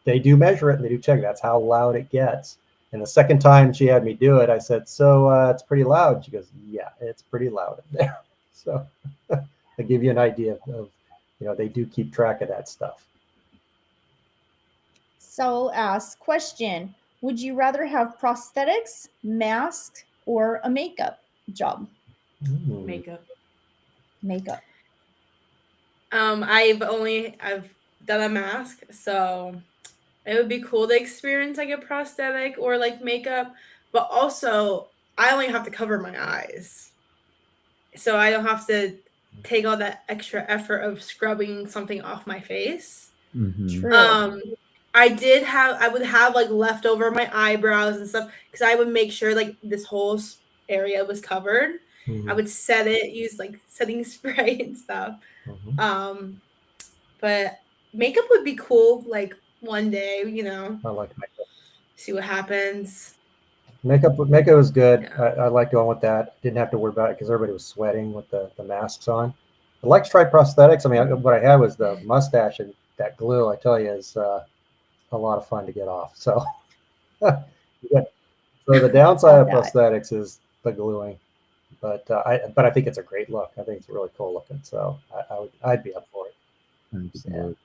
they do measure it and they do check. That's how loud it gets. And the second time she had me do it, I said, so it's pretty loud. She goes, yeah, it's pretty loud in there. So I give you an idea of, they do keep track of that stuff. So I'll ask, question, would you rather have prosthetics, masks, or a makeup job? Makeup. I've done a mask, so it would be cool to experience like a prosthetic or like makeup, but also I only have to cover my eyes, so I don't have to take all that extra effort of scrubbing something off my face. True. I would have like leftover my eyebrows and stuff, because I would make sure like this whole area was covered. I would use like setting spray and stuff. But makeup would be cool, like one day, I like makeup. See what happens. Makeup was good. Yeah. I liked going with that. Didn't have to worry about it because everybody was sweating with the masks on. I'd like to try prosthetics. I mean, what I had was the mustache, and that glue, I tell you, is a lot of fun to get off. So, so the downside of prosthetics is the gluing, but I think it's a great look. I think it's really cool looking. So I'd be up for it. Absolutely.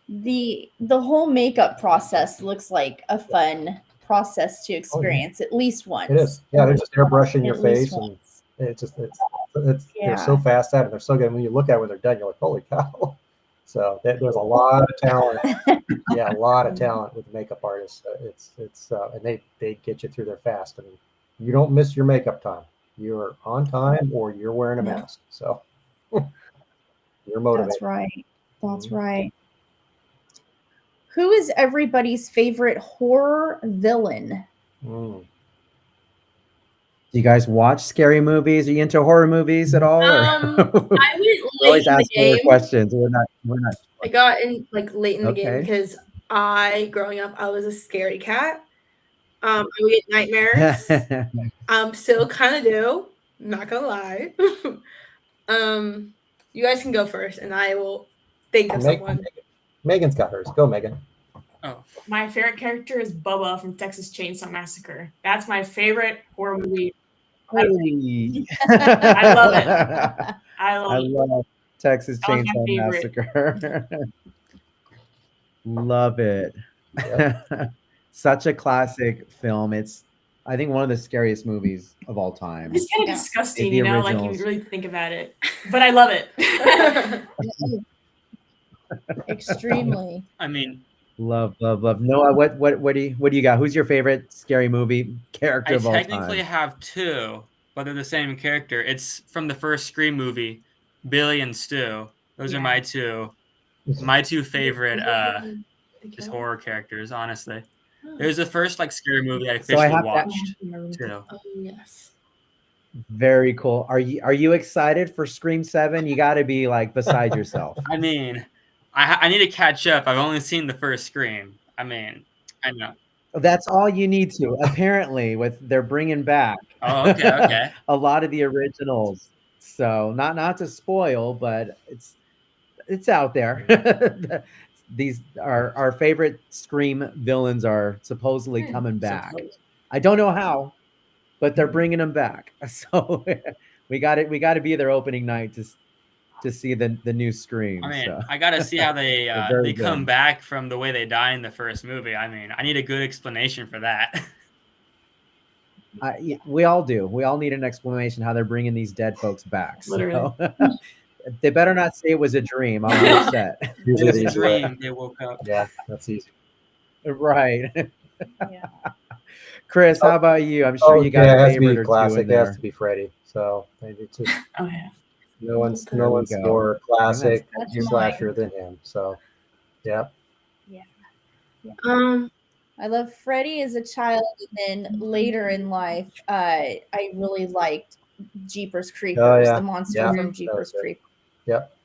The whole makeup process looks like a fun process to experience at least once. It is. Yeah, they're just airbrushing your face, and it's they're so fast at it. They're so good. When you look at it when they're done, you're like, holy cow. So there's a lot of talent. Yeah, a lot of talent with makeup artists. And they get you through there fast. I mean, you don't miss your makeup time. You're on time, or you're wearing a mask. So you're motivated. That's right. Who is everybody's favorite horror villain? Do you guys watch scary movies? Are you into horror movies at all? I went always ask more questions. We're not. I got in like late in the game because growing up, I was a scary cat. I would get nightmares. Still kind of do. Not gonna lie. You guys can go first, and I will think of someone. Megan's got hers. Go, Megan. Oh, my favorite character is Bubba from Texas Chainsaw Massacre. That's my favorite horror movie. Really? I love it. I love Texas Chainsaw Massacre. Love it. Yep. Such a classic film. It's, I think, one of the scariest movies of all time. It's kind of disgusting, like you really think about it. But I love it. Extremely. I mean, love. Noah, what do you got? Who's your favorite scary movie character of all time? I technically have two, but they're the same character. It's from the first Scream movie, Billy and Stu. Those are my two favorite just horror characters, honestly. It was the first scary movie I officially watched too. Oh, yes. Very cool. Are you excited for Scream 7? You got to be beside yourself. I mean, I need to catch up. I've only seen the first Scream. I mean, I know. That's all you need to. Apparently, they're bringing back. Oh, okay. A lot of the originals. So not to spoil, but it's out there. These are our favorite Scream villains are supposedly coming back. I don't know how, but they're bringing them back. So We got it. We got to be there opening night to see the new Scream. I mean, so. I gotta see how they Very come good. back from the way they die in the first movie. I mean, I need a good explanation for that. We all do. We all need an explanation how they're bringing these dead folks back. Literally. So they better not say it was a dream. I'm upset. Usually It's a these dream. They woke up. Yeah, that's easy. Right. Yeah. Chris, how about you? I'm sure you got yeah, a it has to favorite be or two classic. in It has there. to be Freddy. So it's just Oh yeah. no one's There we go. more classic That's mine. slasher than him. So yeah. I love Freddy as a child, and then later in life, I really liked Jeepers Creepers, yeah. the monster Yeah. from Jeepers That's it. Creepers. Yep.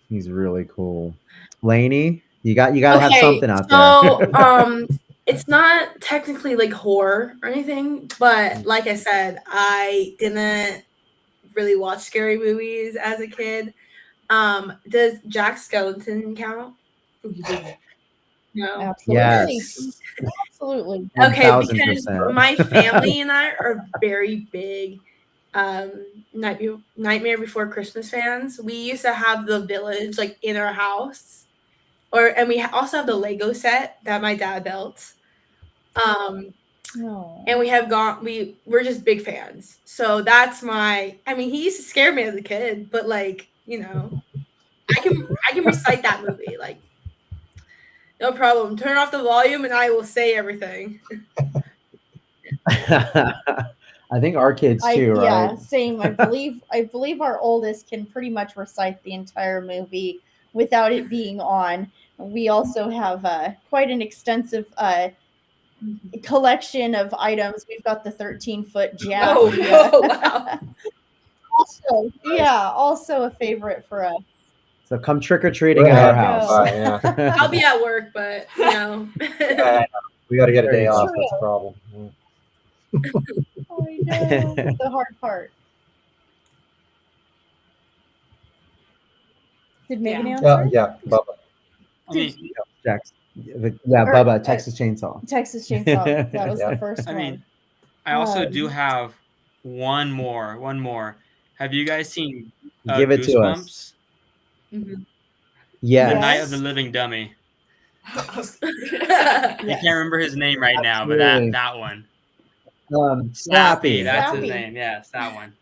He's really cool. Lainey, you got to have Okay, something out so there. it's not technically like horror or anything, but like I said, I didn't really watch scary movies as a kid. Does Jack Skellington count? Ooh, you did it. No. Absolutely. Yes. Absolutely. Okay, because 1000%. my family and I are very big Nightmare Before Christmas fans. We used to have the village like in our house, and we also have the Lego set that my dad built. No. And we're just big fans. So that's I mean, he used to scare me as a kid, but like, I can recite that movie, like no problem. Turn off the volume and I will say everything. I think our kids too, Yeah, right? same. I believe our oldest can pretty much recite the entire movie without it being on. We also have quite an extensive collection of items. We've got the 13-foot jack. Wow. Also a favorite for us. So come trick or treating at our house. Yeah. I'll be at work, but We got to get a day off. True. That's the problem. Oh, I know. The hard part. Did Megan answer? Yeah, Bubba. I mean, Bubba, Texas Chainsaw. Texas Chainsaw. That was the first I one. mean, I also do have one more. Have you guys seen Give it to us. Goosebumps? Yes. The Night of the Living Dummy. I Yeah. can't remember his name right now, but Absolutely. that one. Slappy. That's his Slappy. name. Yes, that one.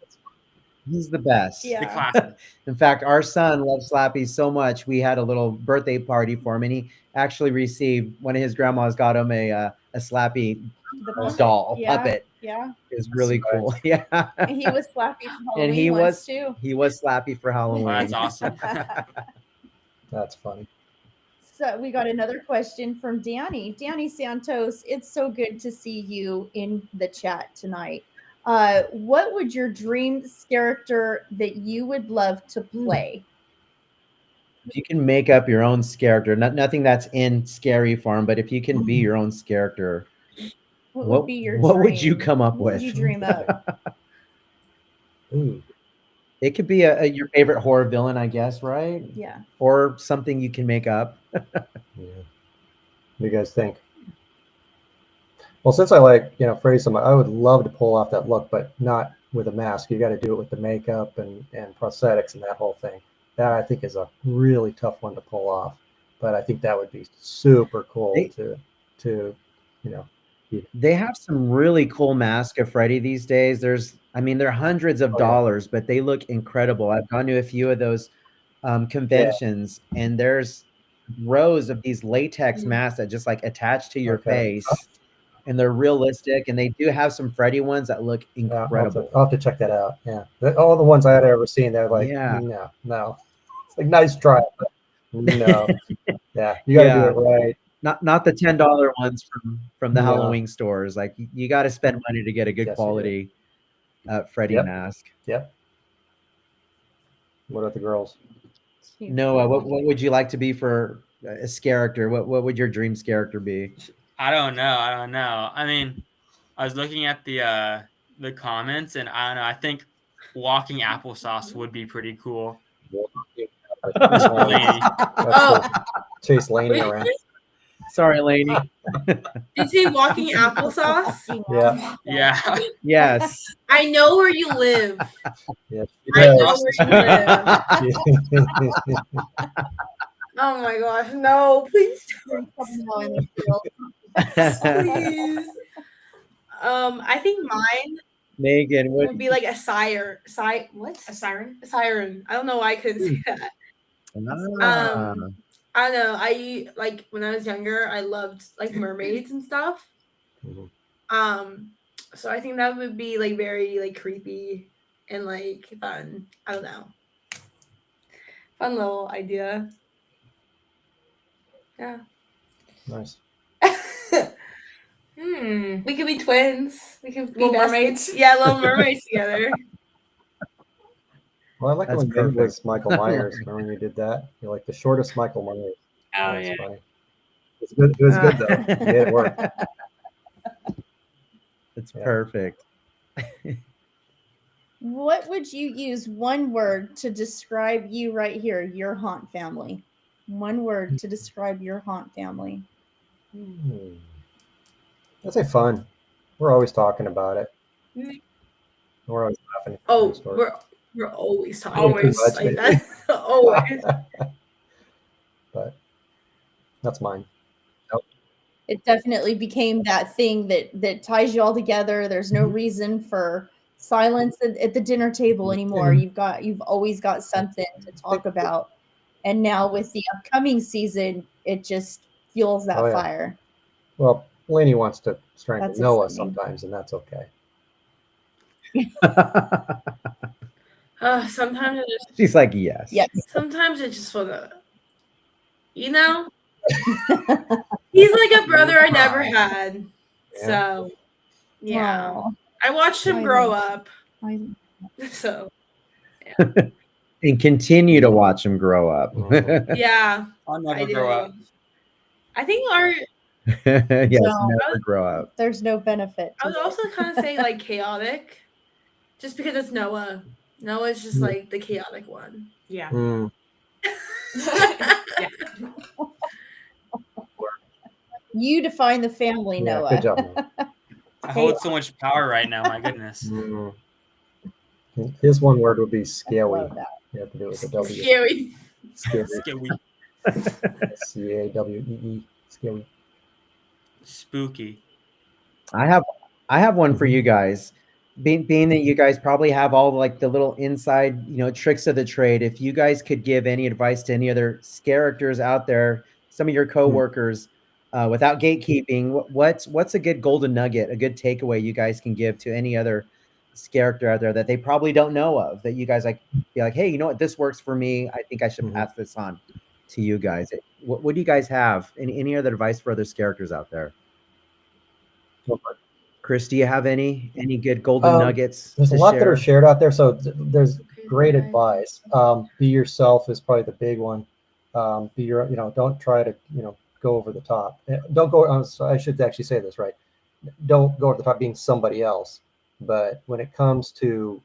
He's the best. Yeah. The classic. In fact, our son loves Slappy so much. We had a little birthday party for him, and he actually received one of his grandmas got him a Slappy The puppet. doll Yeah. puppet. Yeah. It was really cool. Yeah. He was Slappy for Halloween And he once was too. He was Slappy for Halloween. Well, that's awesome. That's funny. So we got another question from Danny. Danny Santos, it's so good to see you in the chat tonight. What would your dream character that you would love to play? You can make up your own character. Nothing that's in scary form, but if you can be your own character, What would be your what dream? would you come up What with? would you dream up? Ooh. It could be your favorite horror villain, I guess, right? Yeah. Or something you can make up. Yeah. What do you guys think? Well, since I like, Freddy so much, I would love to pull off that look, but not with a mask. You got to do it with the makeup and prosthetics and that whole thing. That I think is a really tough one to pull off. But I think that would be super cool to They have some really cool masks of Freddy these days. They're hundreds of dollars, but they look incredible. I've gone to a few of those conventions, and there's rows of these latex masks that just like attach to your face, and they're realistic. And they do have some Freddy ones that look incredible. I'll have to check that out. Yeah, all the ones I had ever seen, they're like, no. It's like nice try, but no. Yeah, you got to do it right. Not the $10 ones from the Halloween stores. Like you got to spend money to get a good quality Freddy mask. Yep. What about the girls? Noah, what would you like to be for a character? What would your dreams character be? I don't know. I mean, I was looking at the comments, and I don't know. I think walking applesauce would be pretty cool. Chase Laney around. Sorry, Lainey. Did you say walking applesauce? Yeah. Yeah. Yes. I know where you live. Yes. I know Across the where you street. live. Oh my gosh, no, please don't. Please. I think mine Megan, what? would be like a what? A siren? A siren. I don't know why I couldn't say that. Ah, I don't know. I like when I was younger, I loved like mermaids and stuff. Mhm. So I think that would be like very like creepy and like fun. I don't know. Fun little idea. Yeah. Nice. We could be twins. We could be Little best- mermaids. Yeah, little mermaids together. Well, I like That's when Megan perfect. was Michael Myers. Remember when you did that? You're like the shortest Michael Myers. Oh, That's yeah. funny. It was good though. You made it work. It's Yeah. perfect. What would you use one word to describe you right here, your haunt family? One word to describe your haunt family. I'd say fun. We're always talking about it. Mhm. We're always laughing. Oh, Story. we're always talking. Always. Much, Like maybe. that. Always. But that's mine. It definitely became that thing that ties you all together. There's no reason for silence at the dinner table anymore. You've always got something to talk about. And now with the upcoming season, it just fuels that Oh, yeah. fire. Well, Lainey wants to strangle That's Noah exciting. sometimes, and that's okay. Sometimes I just She's like, yes. Yes. sometimes I just wanna, you know. He's like a brother I never had. Yeah. So yeah. Aw, I watched him I grow love- up. So And continue to watch him grow up. Mhm. yeah. I'll never I grow do. up. I think our Yes, No. never grow up. There's no benefit. I To would it. also kind of say like chaotic. Just because it's Noah. Noah's just Yeah. like the chaotic one. Yeah. Mm. Yeah. You define the family, Yeah, Noah. good job, man. I hold so much power right now. My goodness. Mm. His one word would be I scary. love that. You have to do it with a W. Scary. Scary. Scary. C-A-W-E-E. Scary. Spooky. I have one for you guys. Being that you guys probably have all like the little inside, tricks of the trade. If you guys could give any advice to any other characters out there, some of your coworkers, without gatekeeping, what's a good golden nugget, a good takeaway you guys can give to any other character out there that they probably don't know of, that you guys be like, hey, you know what, this works for me. I think I should pass this on to you guys. What do you guys have? Any other advice for other characters out there? Chris, do you have any good golden nuggets? There's a lot that are shared out there, so there's great advice. Be yourself is probably the big one. Be your, don't try to, go over the top. Don't go. I should actually say this right. Don't go over the top being somebody else. But when it comes to,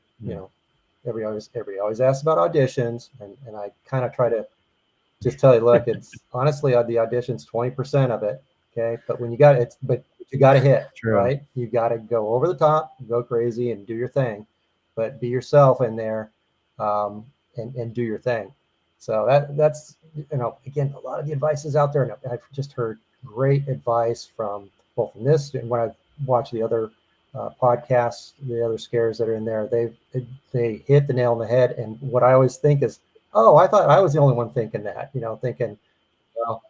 everybody always asks about auditions, and I kind of try to just tell you, look, it's honestly the audition's 20% of it. Okay, but when you got it, but you got to hit, right? You got to go over the top, go crazy, and do your thing. But be yourself in there, and do your thing. So that's again, a lot of the advice is out there, and I've just heard great advice from both in this and when I watch the other podcasts, the other scares that are in there. They hit the nail on the head. And what I always think is, oh, I thought I was the only one thinking that. Thinking, well.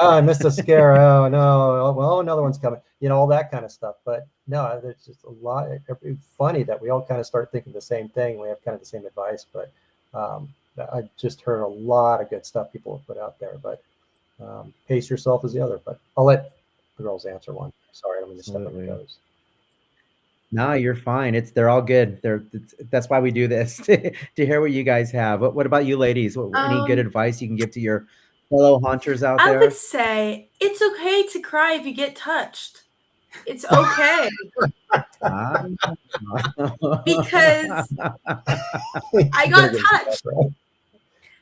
I missed a scare. Oh no! Well, another one's coming. All that kind of stuff. But no, there's just a lot. It's funny that we all kind of start thinking the same thing. We have kind of the same advice, but I just heard a lot of good stuff people have put out there. But pace yourself is the other. But I'll let the girls answer one. Sorry, I'm going to step on your toes. No, you're fine. They're all good. That's why we do this to hear what you guys have. What about you, ladies? Any good advice you can give to your fellow haunters out there? I would say it's okay to cry if you get touched. It's okay. Because I got touched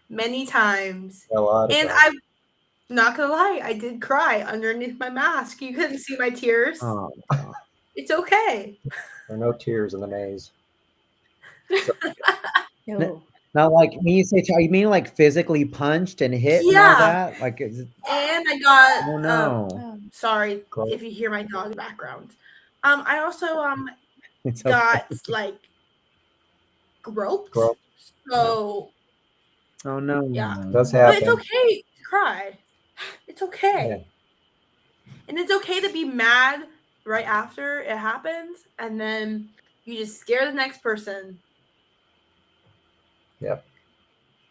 many times. And Not gonna lie, I did cry underneath my mask. You couldn't see my tears. Oh, It's okay. there are no tears in the maze. No. Not like when you say, you mean like physically punched and hit and all Yeah. that? Like, is it, And I got oh no. sorry Cool. if you hear my dog background. I also It's got okay. like groped. Groped. So Oh no. Yeah. It does but happen. it's okay to cry. It's okay. Yeah. And it's okay to be mad right after it happens, and then you just scare the next person. Yep.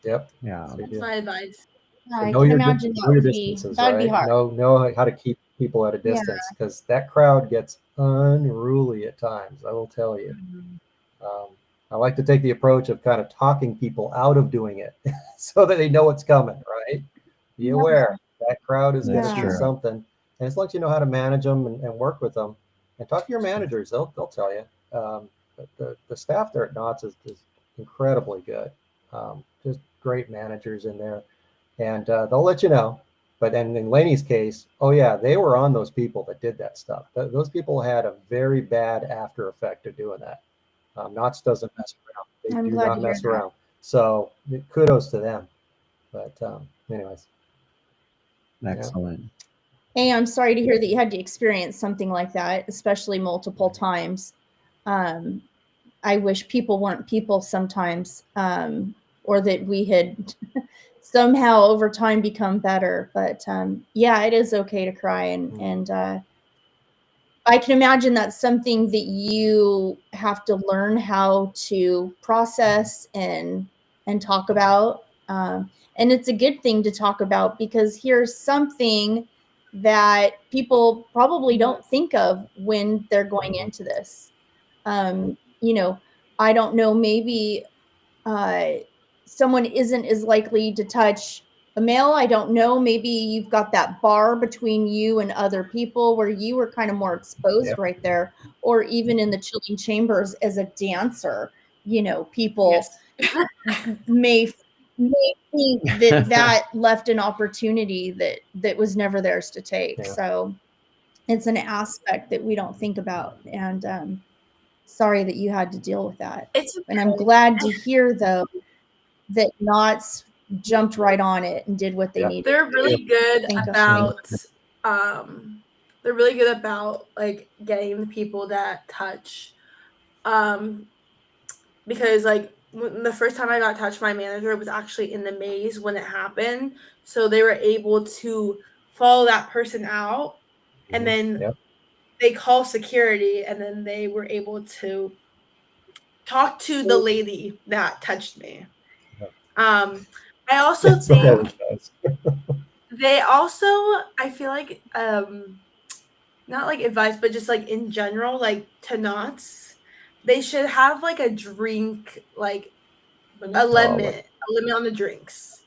Yeah. So you That's do. my advice. I Know can your imagine know that your would be distances, that would be right? hard. Know how to keep people at a Yeah. distance, because that crowd gets unruly at times. I will tell you. I like to take the approach of kind of talking people out of doing it, so that they know what's coming. Right? Be aware that crowd is going That's to do true. something, and as long as you know how to manage them and work with them, and talk to your managers, they'll tell you. The staff there at Knott's is incredibly good. Just great managers in there, and they'll let you know. But then in Lainey's case, oh yeah, they were on those people that did that stuff. Those people had a very bad after effect of doing that. Knott's doesn't mess around. They I'm do glad not to hear mess that. around. So kudos to them. But anyways, Excellent. Hey, I'm sorry to hear that you had to experience something like that, especially multiple times. I wish people weren't people sometimes, or that we had somehow over time become better. But yeah, it is okay to cry, and I can imagine that's something that you have to learn how to process and talk about. And it's a good thing to talk about, because here's something that people probably don't think of when they're going into this. You know, I don't know, maybe someone isn't as likely to touch a male. I don't know. Maybe you've got that bar between you and other people where you were kind of more exposed Yep. right there, or even in the chilling chambers as a dancer. You know, people may think that left an opportunity that was never theirs to take. Yeah. So it's an aspect that we don't think about. And sorry that you had to deal with that. It's And I'm glad to hear, though, that Knott's jumped right on it and did what they needed. They're really good Thank us. about they're really good about like getting the people that touch. Because like when the first time I got touched, my manager was actually in the maze when it happened. So they were able to follow that person out, and then they call security, and then they were able to talk to the lady that touched me. I also think they also, I feel like, not like advice, but just like in general, like to Knott's, they should have like a drink, like a limit on the drinks,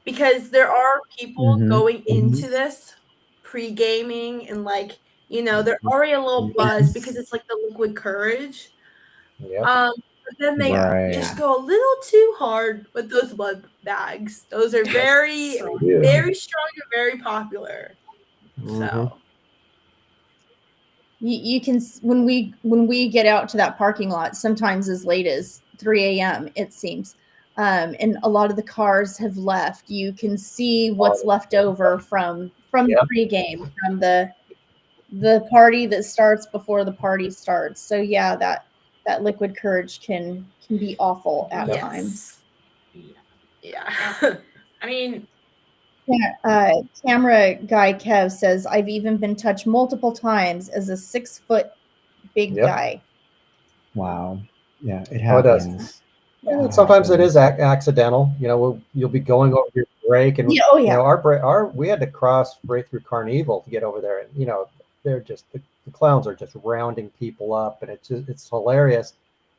because there are people going into this pre-gaming and like, you know, they're already a little buzzed because it's like the liquid courage. But then they just go a little too hard with those blood bags. Those are very, very strong and very popular. So you can, when we get out to that parking lot, sometimes as late as 3 a.m. it seems, and a lot of the cars have left. You can see what's left over from the pregame, from the party that starts before the party starts. So yeah, that liquid courage can be awful at times. Yeah. I mean, camera guy Kev says, I've even been touched multiple times as a 6 foot big guy. Wow. Yeah, it happens. Yeah, sometimes it is accidental. You know, you'll be going over your break, and you know, we had to cross right through Carnival to get over there, and you know, they're just the clowns are just rounding people up, and it's hilarious.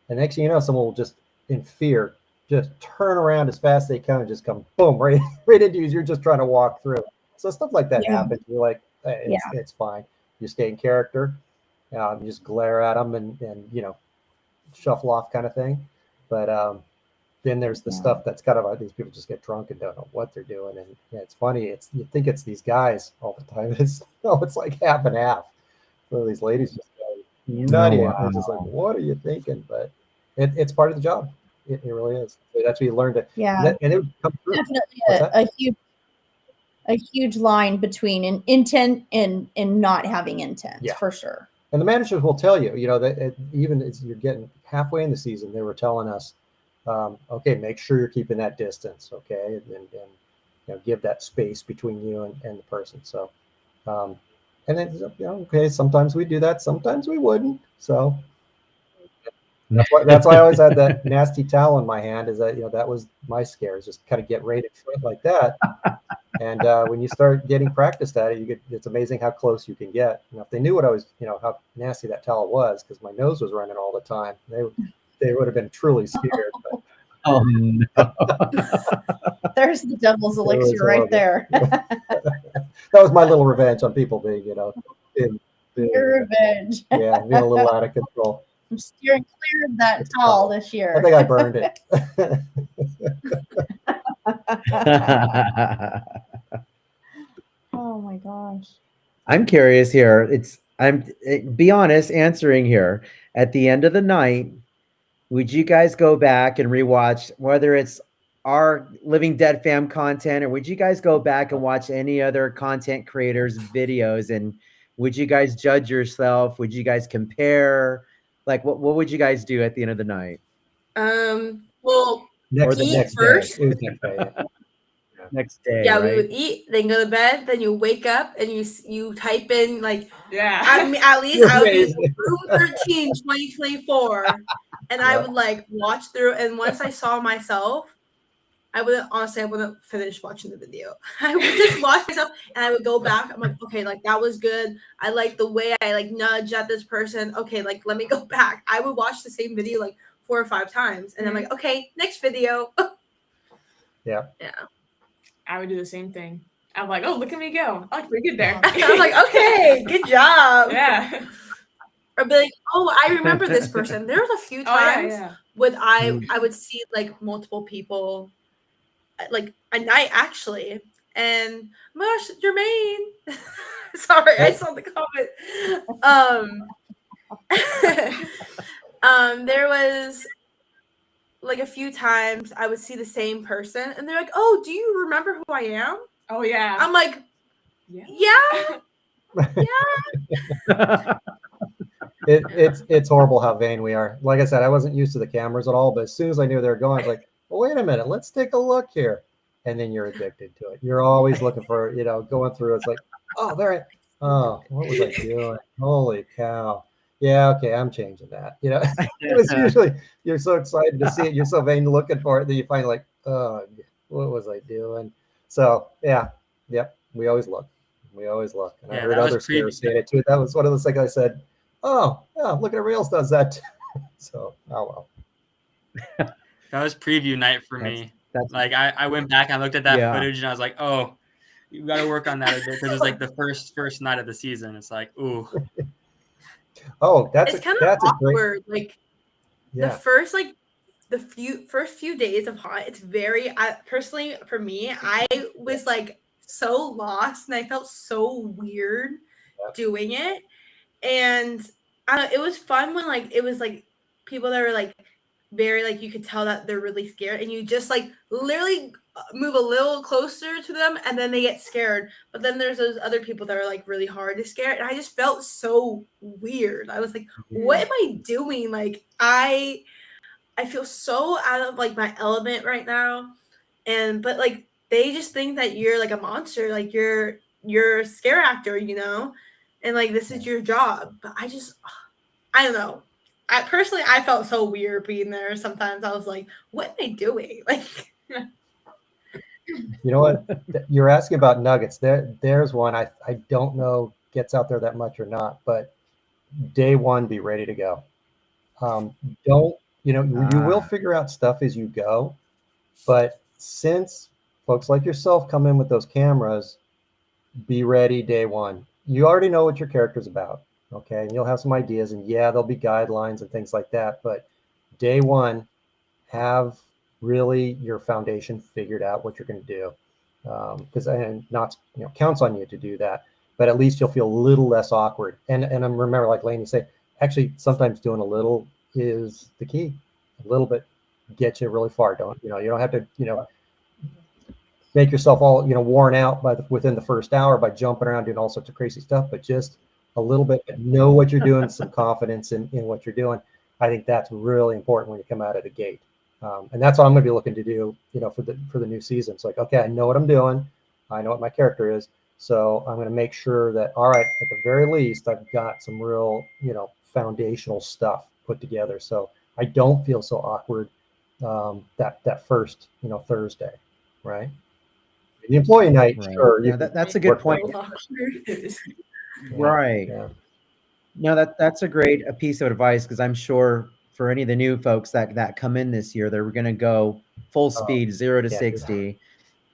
And next thing you know, someone will just in fear just turn around as fast as they can and just come boom right into you. You're just trying to walk through. So stuff like that happens. You're like, hey, it's fine. You stay in character. You just glare at them and you know, shuffle off kind of thing. But then there's the stuff that's kind of these people just get drunk and don't know what they're doing. And it's funny. You think it's these guys all the time. It's like half and half. One of these ladies just go nutty. It's just like, what are you thinking? But it's part of the job. It really is. That's what you learn to. Yeah. And it would come through. Definitely a huge line between an intent and not having intent, for sure. And the managers will tell you, that even as you're getting halfway in the season, they were telling us, okay, make sure you're keeping that distance, okay, and give that space between you and the person. So, and then okay, sometimes we do that, sometimes we wouldn't. So that's why I always had that nasty towel in my hand. Is that that was my scare, is just kind of get right in front like that. And when you start getting practiced at it, it's amazing how close you can get. If they knew what I was, how nasty that towel was, because my nose was running all the time, they would have been truly scared. But. Oh no! There's the devil's elixir right there. That was my little revenge on people being, Your revenge. Yeah, being a little out of control. I'm steering clear of that towel this year. I think I burned it. Oh my gosh. I'm curious here. Be honest answering here. At the end of the night, would you guys go back and rewatch whether it's our Living Dead fam content, or would you guys go back and watch any other content creators' videos? And would you guys judge yourself? Would you guys compare? Like, what would you guys do at the end of the night? Well, next first. Next day. Yeah, right? we would eat, then go to bed, then you wake up and you type in like, yeah. At least I would be room 13, 2024. And I would like watch through, and once I saw myself, I wouldn't finish watching the video. I would just watch myself and I would go back. I'm like, okay, like that was good. I like the way I like nudge at this person. Okay, like let me go back. I would watch the same video like 4 or 5 times. And I'm like, okay, next video. Yeah. I would do the same thing. I'm like, oh, look at me go. I look pretty good there. I was like, okay, good job. Yeah. Or be like, oh, I remember this person. There was a few times when I would see like multiple people like a night actually. And oh my gosh, Jermaine. Sorry, I saw the comment. There was like a few times I would see the same person and they're like, oh, do you remember who I am? Oh yeah. I'm like, yeah. It's horrible how vain we are. Like I said, I wasn't used to the cameras at all, but as soon as I knew they were going, I was like, well, wait a minute, let's take a look here. And then you're addicted to it. You're always looking for, going through. It's like, oh, what was I doing? Holy cow. Yeah, okay, I'm changing that. It's usually you're so excited to see it, you're so vain looking for it that you find like, oh, what was I doing? So we always look. And I heard others say it too. That was one of those things I said, oh, yeah, look at Reels does that. So, oh well. That was preview night for me. Like I went back and I looked at that footage and I was like, oh, you got to work on that a bit because it's like the first night of the season. It's like, ooh. Oh, it's kind of awkward. Like the first first few days of Hot, it's very personally for me, I was like so lost and I felt so weird doing it. And it was fun when like it was like people that were like very like you could tell that they're really scared and you just like literally move a little closer to them and then they get scared. But then there's those other people that are like really hard to scare, and I just felt so weird. I was like, what am I doing? Like I feel so out of like my element right now. But like they just think that you're like a monster, like you're a scare actor, and like this is your job. But I don't know. I felt so weird being there. Sometimes I was like, what am I doing? Like, you know what? You're asking about nuggets. There's one I don't know gets out there that much or not, but day one, be ready to go. You will figure out stuff as you go, but since folks like yourself come in with those cameras, be ready day one. You already know what your character's about. Okay, and you'll have some ideas, and there'll be guidelines and things like that. But day one, have really your foundation figured out what you're going to do. Because and Knott counts on you to do that, but at least you'll feel a little less awkward. And I remember, like Lainey said, actually sometimes doing a little is the key. A little bit gets you really far. You don't have to make yourself all worn out within the first hour by jumping around doing all sorts of crazy stuff, but just a little bit, know what you're doing, some confidence in what you're doing. I think that's really important when you come out of the gate. And that's what I'm going to be looking to do, for the new season. It's like, okay, I know what I'm doing. I know what my character is. So I'm going to make sure that, all right, at the very least, I've got some real, foundational stuff put together. So I don't feel so awkward that first, Thursday, right? The employee night, Right. sure. Yeah, that's a good point. Right. Yeah. No, that's a great piece of advice, because I'm sure for any of the new folks that come in this year, they're going to go full speed, 0 to 60,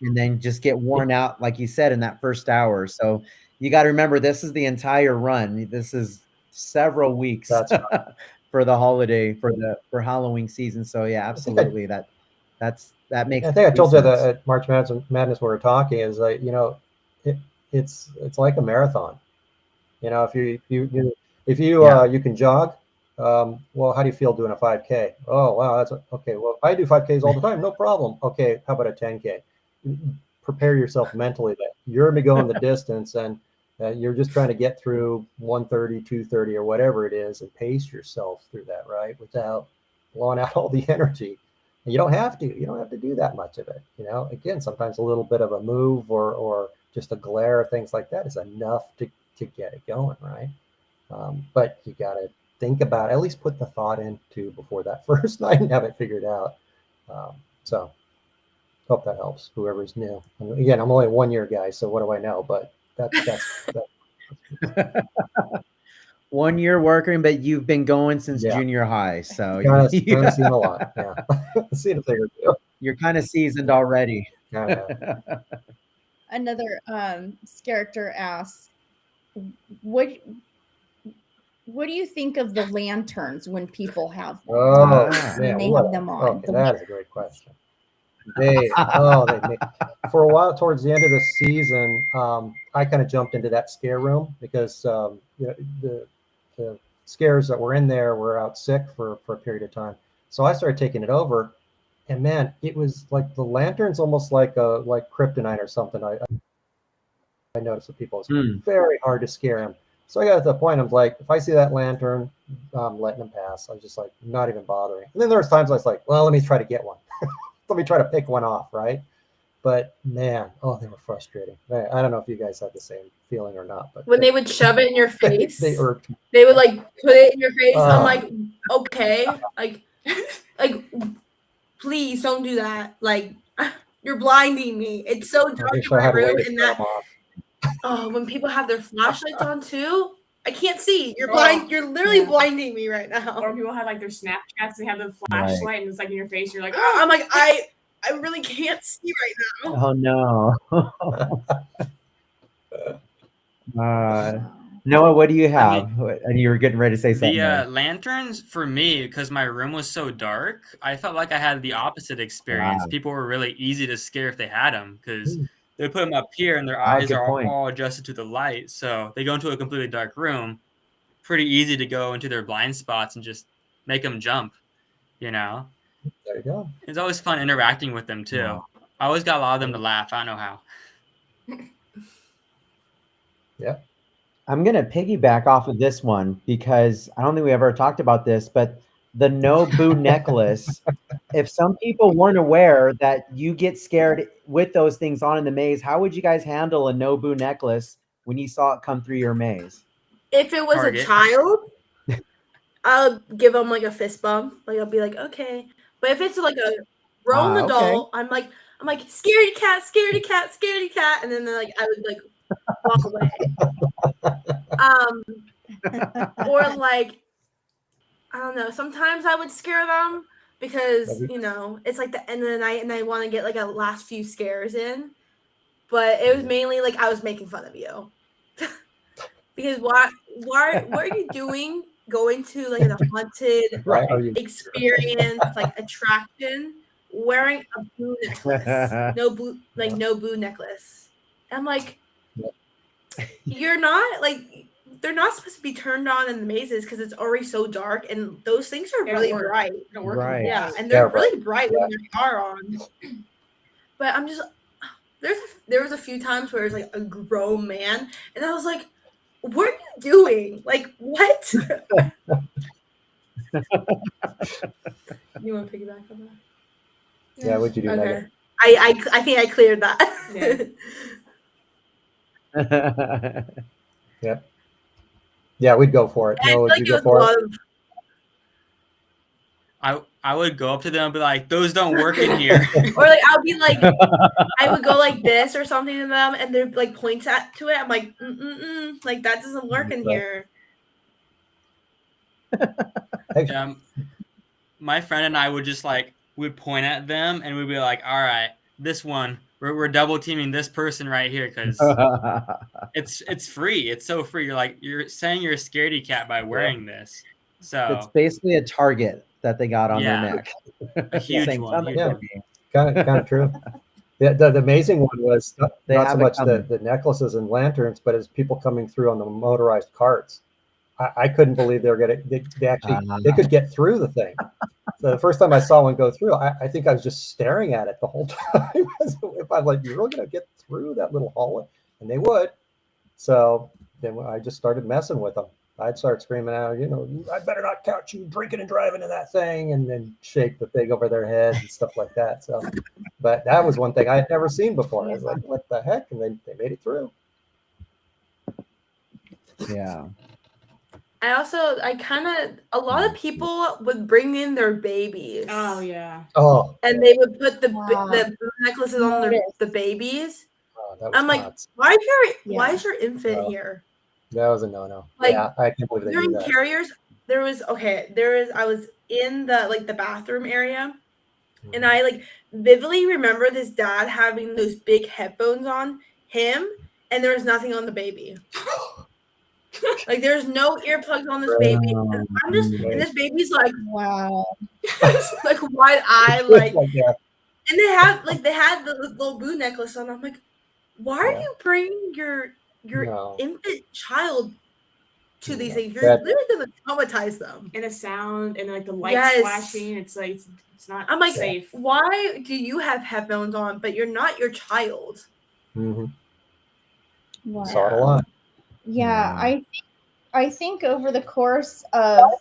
and then just get worn out, like you said, in that first hour. So you got to remember, this is the entire run. This is several weeks for the holiday, for Halloween season. So yeah, absolutely. That makes. I think I told you that at March Madness we were talking is like, it's like a marathon. If you can jog, well, how do you feel doing a 5K? Oh, wow, that's okay. Well, I do 5Ks all the time, no problem. Okay, how about a 10K? Prepare yourself mentally that you're going to be going the distance, and you're just trying to get through 1:30, 2:30, or whatever it is, and pace yourself through that, right? Without blowing out all the energy. And you don't have to do that much of it. Again, sometimes a little bit of a move or just a glare, things like that is enough to get it going, right? But you got to think about it, at least put the thought into before that first night and have it figured out. So hope that helps whoever's new. And again, I'm only a 1-year guy, so what do I know? But that's 1 year working, but you've been going since junior high, so kind of seen a lot. Yeah, seen a thing or two. You're kind of seasoned already. Another character asks, what do you think of the lanterns when people have them? When they have them on? Okay, that is a great question. For a while towards the end of the season, I kind of jumped into that scare room because the scares that were in there were out sick for a period of time. So I started taking it over, and man, it was like the lanterns almost like kryptonite or something. I noticed with people, it's very hard to scare them. So I got to the point, I was like, if I see that lantern, I'm letting them pass. I was just like, not even bothering. And then there was times I was like, well, let me try to get one. Let me try to pick one off, right? But man, they were frustrating. I don't know if you guys had the same feeling or not. But when they would shove it in your face, they irked me. They would like put it in your face. I'm like, okay, like, please don't do that. Like, you're blinding me. It's so dark in my room, and that. When people have their flashlights on too, I can't see. You're blind. You're literally blinding me right now. Or people have like their Snapchats, they have the flashlight and it's like in your face. You're like, I'm like, I really can't see right Oh now. no. Noah, what do you have? And you were getting ready to say something. The lanterns, for me, because my room was so dark, I felt like I had the opposite experience. Wow. People were really easy to scare if they had them, because they put them up here and their eyes are all adjusted to the light. So they go into a completely dark room. Pretty easy to go into their blind spots and just make them jump, There you go. It's always fun interacting with them, too. Wow. I always got a lot of them to laugh. I don't know how. Yeah. I'm going to piggyback off of this one because I don't think we ever talked about this, but the no boo necklace. If some people weren't aware that you get scared with those things on in the maze, how would you guys handle a no boo necklace when you saw it come through your maze? If it was a child, I'll give them like a fist bump. Like I'll be like, okay. But if it's like a grown adult, I'm like, scaredy cat, scaredy cat, scaredy cat, and then I would like walk away. Or like, I don't know. Sometimes I would scare them because it's like the end of the night and I want to get like a last few scares in. But it was mainly like I was making fun of you. Because what are you doing going to like a haunted experience, like attraction wearing a boo necklace. No boo, like no boo necklace. I'm like, you're not like they're not supposed to be turned on in the mazes because it's already so dark, and those things are really bright. Don't work. Right. Yeah, and they're really bright when they are on. But I'm just there was a few times where it's like a grown man, and I was like, "What are you doing? Like what?" You want to piggyback on that? Yeah, what'd you do? Okay. Megan? I think I cleared that. Yeah. Yeah, we'd go for it. I No, feel would like you it go was a for lot it? of, I would go up to them and be like, those don't work in here. or like I would be like, I would go like this or something to them, and they'd like point to it. I'm like, like that doesn't work in here. My friend and I would just like we'd point at them and we'd be like, all right, this one we're double teaming this person right here because it's free. It's so free. You're saying you're a scaredy cat by wearing this. So it's basically a target that they got on their neck. A huge one. Kind of true. The amazing one was not so much coming. the necklaces and lanterns, but as people coming through on the motorized carts. I couldn't believe they could get through the thing. So the first time I saw one go through, I think I was just staring at it the whole time. If I'm like, you're really gonna get through that little hallway, and they would. So then I just started messing with them. I'd start screaming out, I better not catch you drinking and driving in that thing, and then shake the thing over their heads and stuff like that. So, but that was one thing I had never seen before. I was like, what the heck? And they made it through. Yeah. A lot of people would bring in their babies. Oh yeah. Oh. And they would put the necklaces on the babies. Oh, that was I'm like, nuts. why is your infant here? That was a no-no. Like, yeah, I can't believe they during do that. carriers, I was in the bathroom area, and I like vividly remember this dad having those big headphones on him, and there was nothing on the baby. Like there's no earplugs on this baby. And I'm just and this baby's like, wow. Like wide eye, like and they had the little boo necklace on. I'm like, why are you bringing your infant child to these things? You're literally gonna traumatize them. And the sound and like the lights flashing, it's like it's not I'm like, safe. Why do you have headphones on, but you're not your child? Mm-hmm. Wow. Saw it a lot. Yeah, I think over the course of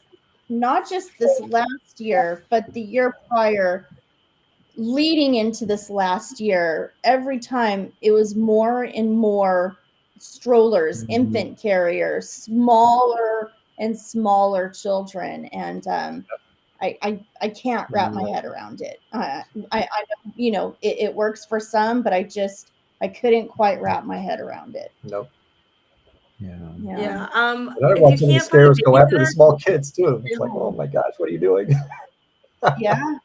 not just this last year, but the year prior, leading into this last year, every time it was more and more strollers, infant carriers, smaller and smaller children, and I can't wrap my head around it. I it works for some, but I couldn't quite wrap my head around it. Nope. Yeah. And I watch some of the scares go after the small kids too. It's like, oh my gosh, what are you doing? Yeah.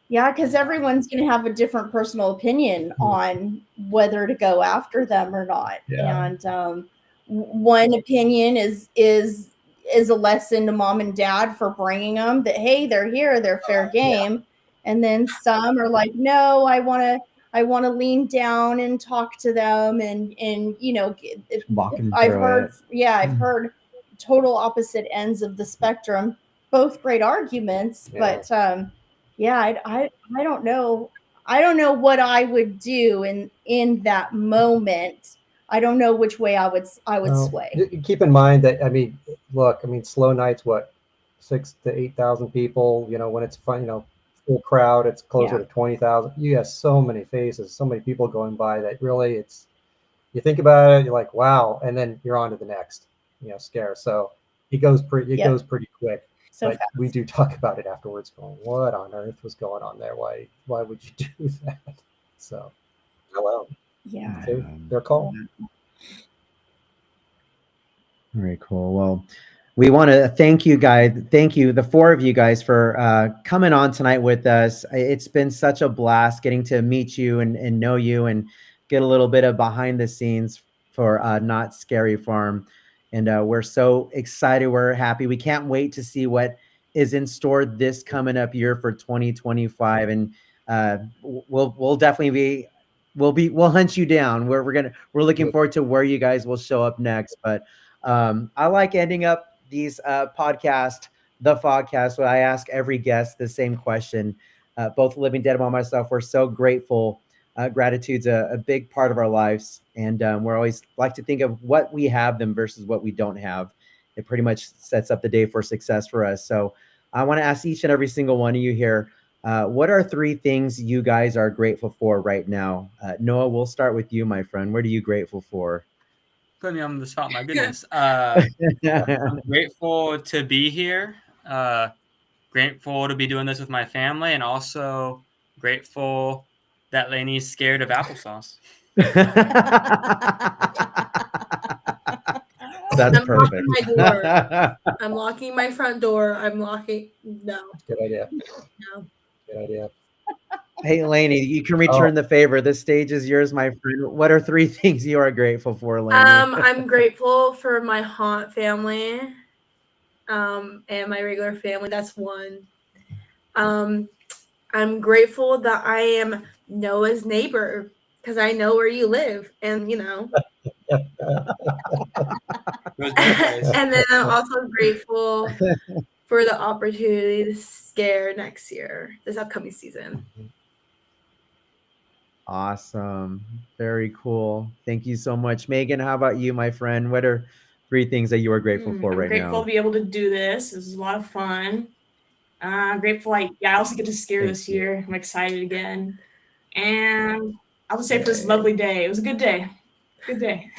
Yeah, because everyone's going to have a different personal opinion on whether to go after them or not. Yeah. And one opinion is a lesson to mom and dad for bringing them that, hey, they're here, they're fair game. Yeah. And then some are like, no, I want to lean down and talk to them. And I've heard total opposite ends of the spectrum, both great arguments, but I don't know. I don't know what I would do in that moment. I don't know which way I would sway. Keep in mind that, Slow Night's what, 6,000 to 8,000 people, when it's fun, full crowd, it's closer to 20,000. You have so many faces, so many people going by that really you think about it, you're like, wow. And then you're on to the next, scare. So it goes pretty quick. So but we do talk about it afterwards, going, what on earth was going on there? Why would you do that? So, well, their call. Very cool. Well, we want to thank you guys. Thank you, the four of you guys, for coming on tonight with us. It's been such a blast getting to meet you and know you and get a little bit of behind the scenes for Knott Scary Farm. And we're so excited. We're happy. We can't wait to see what is in store this coming up year for 2025, and we'll definitely we'll hunt you down. We're looking forward to where you guys will show up next. But I like ending up these the FogCast, where I ask every guest the same question. Both Living Dead and myself, we're so grateful. Gratitude's a big part of our lives, and we're always like to think of what we have them versus what we don't have. It pretty much sets up the day for success for us. So I want to ask each and every single one of you here, what are 3 things you guys are grateful for right now? Noah, we'll start with you, my friend. What are you grateful for? Put me on the spot, my goodness. I'm grateful to be here. Grateful to be doing this with my family, and also grateful that Lainey's scared of applesauce. That's I'm perfect. locking my door. I'm locking my front door. No. Good idea. No. Good idea. Hey, Lainey, you can return the favor. The stage is yours, my friend. What are 3 things you are grateful for, Lainey? I'm grateful for my haunt family, and my regular family. That's 1. I'm grateful that I am Noah's neighbor because I know where you live, and and then I'm also grateful for the opportunity to scare next year, this upcoming season. Awesome. Very cool. Thank you so much. Megan, how about you, my friend? What are 3 things that you are grateful for right now? I'm grateful to be able to do this. This is a lot of fun. Grateful, I also get to scare this year. I'm excited again. And I'll just say for this lovely day. It was a good day. Good day.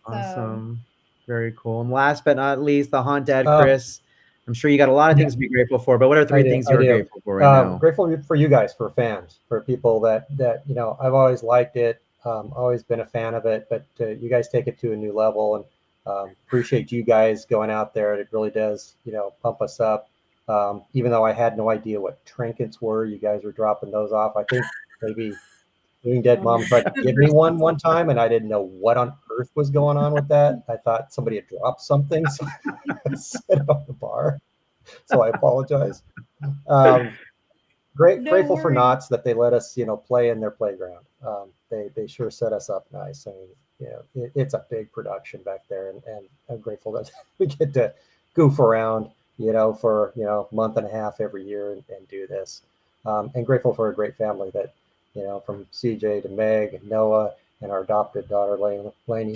Awesome. Very cool. And last but not least, the haunt dad, Chris. I'm sure you got a lot of things to be grateful for, but what are 3 things you're grateful for right now? Grateful for you guys, for fans, for people that I've always liked it, always been a fan of it, but you guys take it to a new level, and appreciate you guys going out there. It really does, pump us up. Even though I had no idea what trinkets were, you guys were dropping those off. I think maybe Living Dead Mom tried to give me one time, and I didn't know what on earth was going on with that. I thought somebody had dropped something, so I set it on the bar. So I apologize. Grateful for Knotts that they let us, play in their playground. They sure set us up nice. I mean, it's a big production back there, and I'm grateful that we get to goof around, for a month and a half every year and do this. And grateful for a great family that, from CJ to Meg and Noah and our adopted daughter Lainey.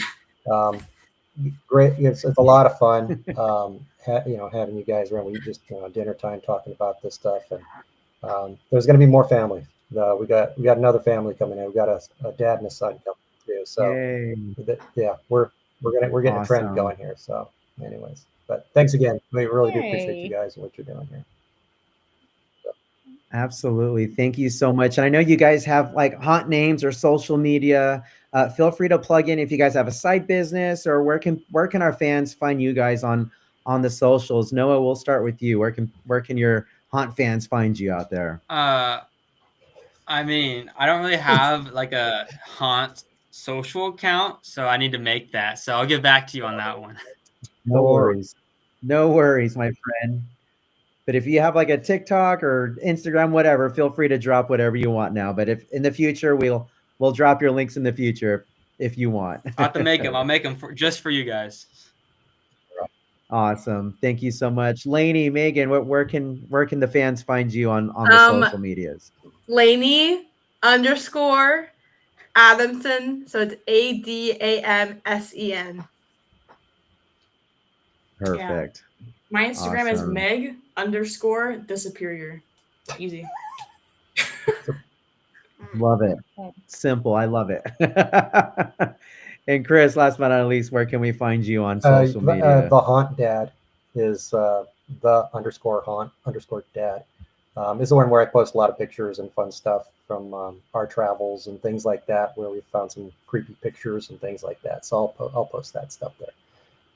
Great, it's a lot of fun. Having you guys around. We just dinner time talking about this stuff, and there's going to be more family. We got another family coming in. We got a dad and a son coming too. So we're getting a trend going here. So, anyways, but thanks again. We really do appreciate you guys and what you're doing here. Absolutely. Thank you so much. And I know you guys have like haunt names or social media. Feel free to plug in if you guys have a side business, or where can our fans find you guys on the socials? Noah, we'll start with you. Where can your haunt fans find you out there? I mean, I don't really have like a haunt social account, so I need to make that. So I'll get back to you on that one. No worries, my friend. But if you have like a TikTok or Instagram, whatever, feel free to drop whatever you want now. But if in the future, we'll drop your links in the future if you want. I'll have to make them. I'll make them just for you guys. Awesome. Thank you so much. Lainey, Megan, where can the fans find you on the social medias? Lainey _ Adamson. So it's ADAMSEN. Perfect. Yeah. My Instagram is Meg _ the Superior. Easy. Love it. Simple. I love it. And Chris, last but not least, where can we find you on social media? The Haunt Dad is the _haunt _dad. Is the one where I post a lot of pictures and fun stuff from our travels and things like that, where we found some creepy pictures and things like that. So I'll post that stuff there.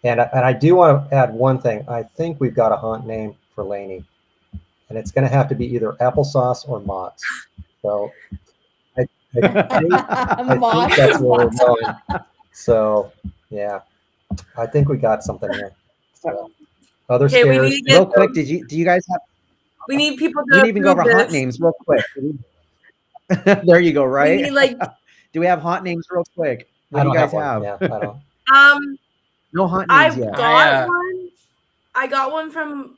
And I do want to add one thing. I think we've got a haunt name for Lainey, and it's going to have to be either applesauce or Mott's. So I think that's where we're going. So yeah, I think we got something here. So Other Okay, we scares. need to get Real quick, do you guys have? we need people We to didn't even go over approve haunt this. names real quick. There you go. We Right? need like Do we have haunt names real quick? What I do you don't guys have? one. Yeah, I don't. No haunt names I've yet. got one. I got one from,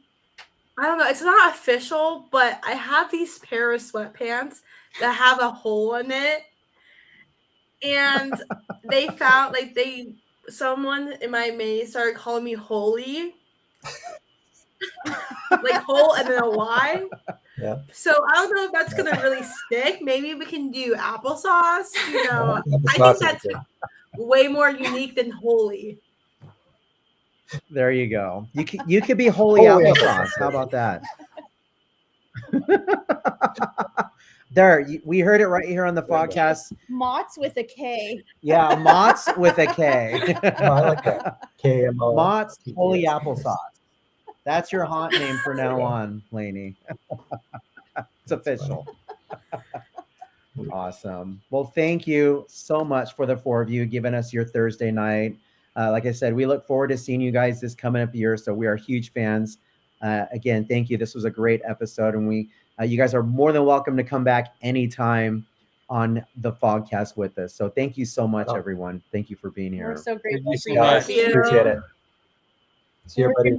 I don't know, it's not official, but I have these pair of sweatpants that have a hole in it. And they found someone in my maze started calling me holy. Like hole and then a Y. Yeah. So I don't know if that's gonna really stick. Maybe we can do applesauce. You know, I Applesauce think is that's way more unique than holy. There you go. You could be holy Holy applesauce. How about that? There, we heard it right here on the podcast. Mott's with a K. Yeah, Mott's with a K. Oh, I like that. KMO. Mott's holy applesauce. That's your haunt name from now on, Lainey. It's official. Awesome. Well, thank you so much for the four of you giving us your Thursday night. Like I said, we look forward to seeing you guys this coming up year. So we are huge fans. Again, thank you. This was a great episode, and you guys are more than welcome to come back anytime on the Fogcast with us. So thank you so much, everyone. Thank you for being here. We're so grateful you for so you. much. Appreciate it. See you, buddy.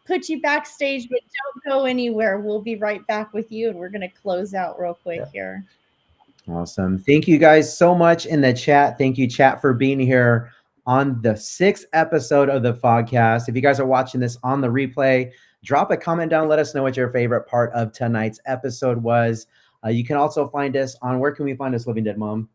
Put you backstage, but don't go anywhere. We'll be right back with you, and we're going to close out real quick here. Awesome. Thank you guys so much in the chat. Thank you, chat, for being here on the 6th episode of the Fogcast. If you guys are watching this on the replay, drop a comment down. Let us know what your favorite part of tonight's episode was. You can also find us on, where can we find us, Living Dead Mom?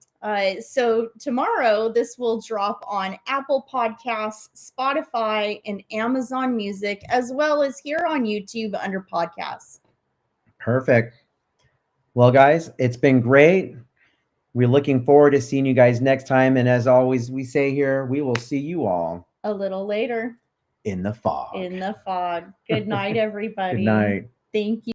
So tomorrow, this will drop on Apple Podcasts, Spotify, and Amazon Music, as well as here on YouTube under podcasts. Perfect. Well, guys, it's been great. We're looking forward to seeing you guys next time. And as always, we say here, we will see you all a little later in the fog. In the fog. Good night, everybody. Good night. Thank you.